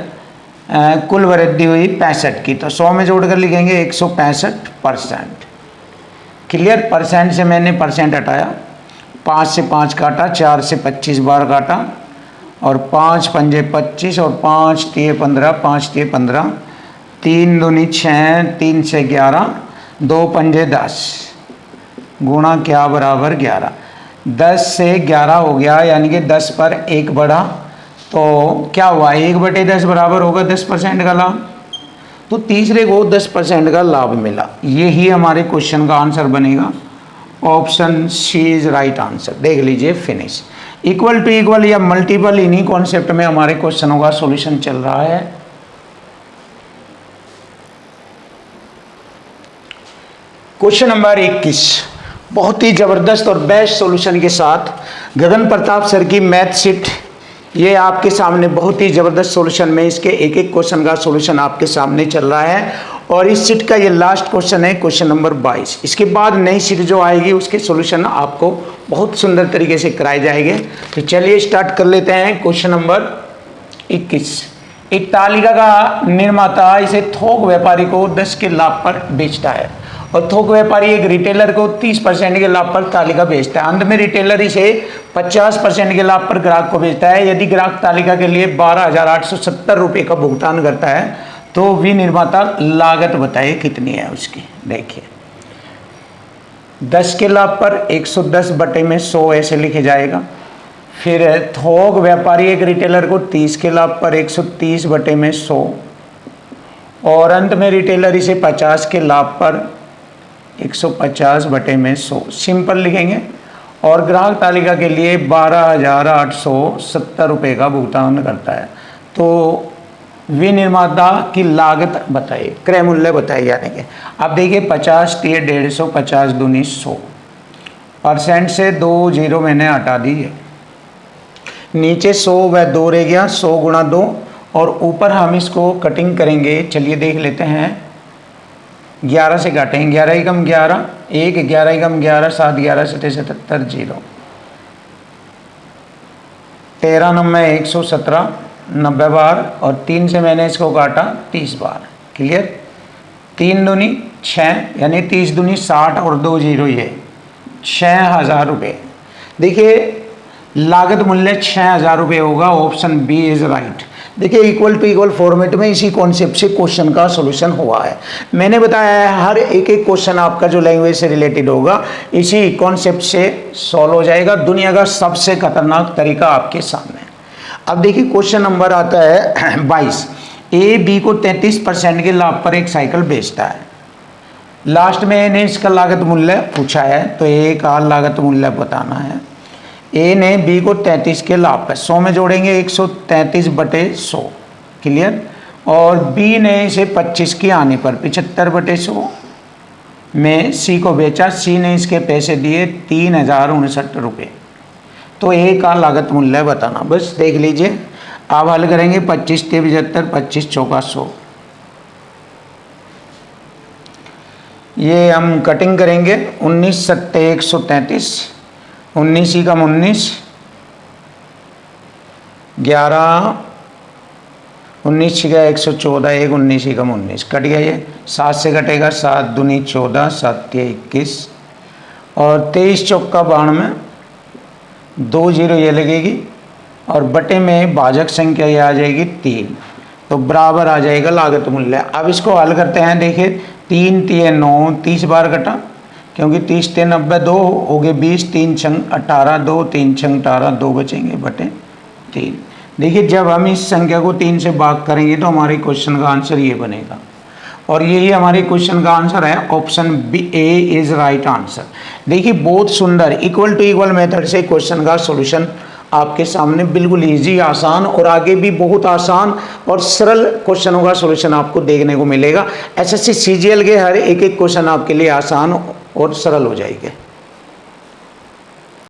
कुल वृद्धि हुई 65 की। तो 100 में जोड़कर लिखेंगे 165%। क्लियर? परसेंट से मैंने परसेंट हटाया, 5 से 5 काटा, 4 से 25 बार काटा, और 5 पंजे 25 और 5 तिये 15, 5 तिये 15, 3 दूनी 6, 3 से 11, 2 पंजे 10, गुणा क्या बराबर 11। 10 से 11 हो गया, यानी कि 10 पर 1 बढ़ा, तो क्या हुआ 1/10 बराबर होगा 10% का लाभ। तो तीसरे को 10% का लाभ मिला। यही हमारे क्वेश्चन का आंसर बनेगा। Option C is right answer. देख लीजिए फिनिश। इक्वल टू इक्वल या मल्टीपल, इन्हीं कॉन्सेप्ट में हमारे क्वेश्चनों का सॉल्यूशन चल रहा है। क्वेश्चन नंबर 21, बहुत ही जबरदस्त और बेस्ट सॉल्यूशन के साथ गगन प्रताप सर की मैथ शीट। ये आपके सामने बहुत ही ज़बरदस्त सॉल्यूशन में इसके एक एक क्वेश्चन का सॉल्यूशन आपके सामने चल रहा है, और इस शीट का ये लास्ट क्वेश्चन है, क्वेश्चन नंबर 22। इसके बाद नई शीट जो आएगी उसके सॉल्यूशन आपको बहुत सुंदर तरीके से कराए जाएंगे। तो चलिए स्टार्ट कर लेते हैं। क्वेश्चन नंबर 21, एक तालिका का निर्माता इसे थोक व्यापारी को 10 के लाभ पर बेचता है, और थोक व्यापारी एक रिटेलर को 30% के लाभ पर तालिका बेचता है। अंत में रिटेलर इसे 50% के लाभ पर ग्राहक को बेचता है। यदि ग्राहक तालिका के लिए 12,870 रुपये का भुगतान करता है तो विनिर्माता लागत बताइए कितनी है उसकी। देखिए 10 के लाभ पर 110 बटे में 100 ऐसे लिखे जाएगा। फिर थोक व्यापारी एक रिटेलर को 30 के लाभ पर 130 बटे में 100, और अंत में रिटेलर इसे 50 के लाभ पर 150 बटे में 100 सिंपल लिखेंगे, और ग्राहक तालिका के लिए 12,870 रुपये का भुगतान करता है। तो विनिर्माता की लागत बताइए, क्रय मूल्य बताइए। यानी कि अब देखिए 50 तिये 150, 50 दूनी 100, परसेंट से 2 जीरो मैंने हटा दी है, नीचे 100 व 2 रह गया, 100 गुणा 2, और ऊपर हम इसको कटिंग करेंगे। चलिए देख लेते हैं, 11 से काटेंगे, 11 एकम 11, 1 11 एकम 11, 7 11 7 77 0, 13 9 117, 90 बार और 3 से मैंने इसको काटा 30 बार। क्लियर। 3 दूनी 6 यानी 30 दूनी 60 और 2 जीरो ये 6,000 रुपये। देखिए लागत मूल्य 6,000 रुपये होगा। Option B is right. देखिए इक्वल टू इक्वल फॉर्मेट में इसी कॉन्सेप्ट से क्वेश्चन का सॉल्यूशन हुआ है। मैंने बताया है हर एक क्वेश्चन आपका जो लैंग्वेज से रिलेटेड होगा इसी कॉन्सेप्ट से सॉल्व हो जाएगा। दुनिया का सबसे खतरनाक तरीका आपके सामने। अब देखिए क्वेश्चन नंबर आता है 22। ए बी को 33% के लाभ पर एक साइकिल बेचता है। लास्ट में इन्हें इसका लागत मूल्य पूछा है, तो ए का लागत मूल्य बताना है। ए ने बी को 33 के लाभ पर 100 में जोड़ेंगे 133/100। क्लियर। और बी ने इसे 25 की आने पर 75/100 में सी को बेचा। सी ने इसके पैसे दिए 3,059 रुपये। तो ए का लागत मूल्य बताना। बस देख लीजिए आप हल करेंगे 25 × 75 25 चौका 100। ये हम कटिंग करेंगे 19 सत्ते 133 19 ही कम 19 11 19 छिका 114 1 19 ही कम 19 कट गया। ये 7 से कटेगा 7 दूनी 14 7 तिया 21 और 23 चौका 92 2 जीरो ये लगेगी और बटे में भाजक संख्या ये आ जाएगी 3। तो बराबर आ जाएगा लागत मूल्य। अब इसको हल करते हैं। देखिए 3 तिया 9 30 बार कटा क्योंकि 30 × 90 2 हो गए 20 3 छंग 18 2 3 छंग 18 2 बचेंगे बटे 3। देखिए जब हम इस संख्या को 3 से भाग करेंगे तो हमारे क्वेश्चन का आंसर ये बनेगा और यही हमारे क्वेश्चन का आंसर है। Option B A is right answer. देखिए बहुत सुंदर इक्वल टू इक्वल मेथड से क्वेश्चन का सॉल्यूशन आपके सामने बिल्कुल इजी आसान और आगे भी बहुत आसान और सरल क्वेश्चनों का सॉल्यूशन आपको देखने को मिलेगा। एसएससी सीजीएल के हर एक क्वेश्चन आपके लिए आसान और सरल हो जाएंगे।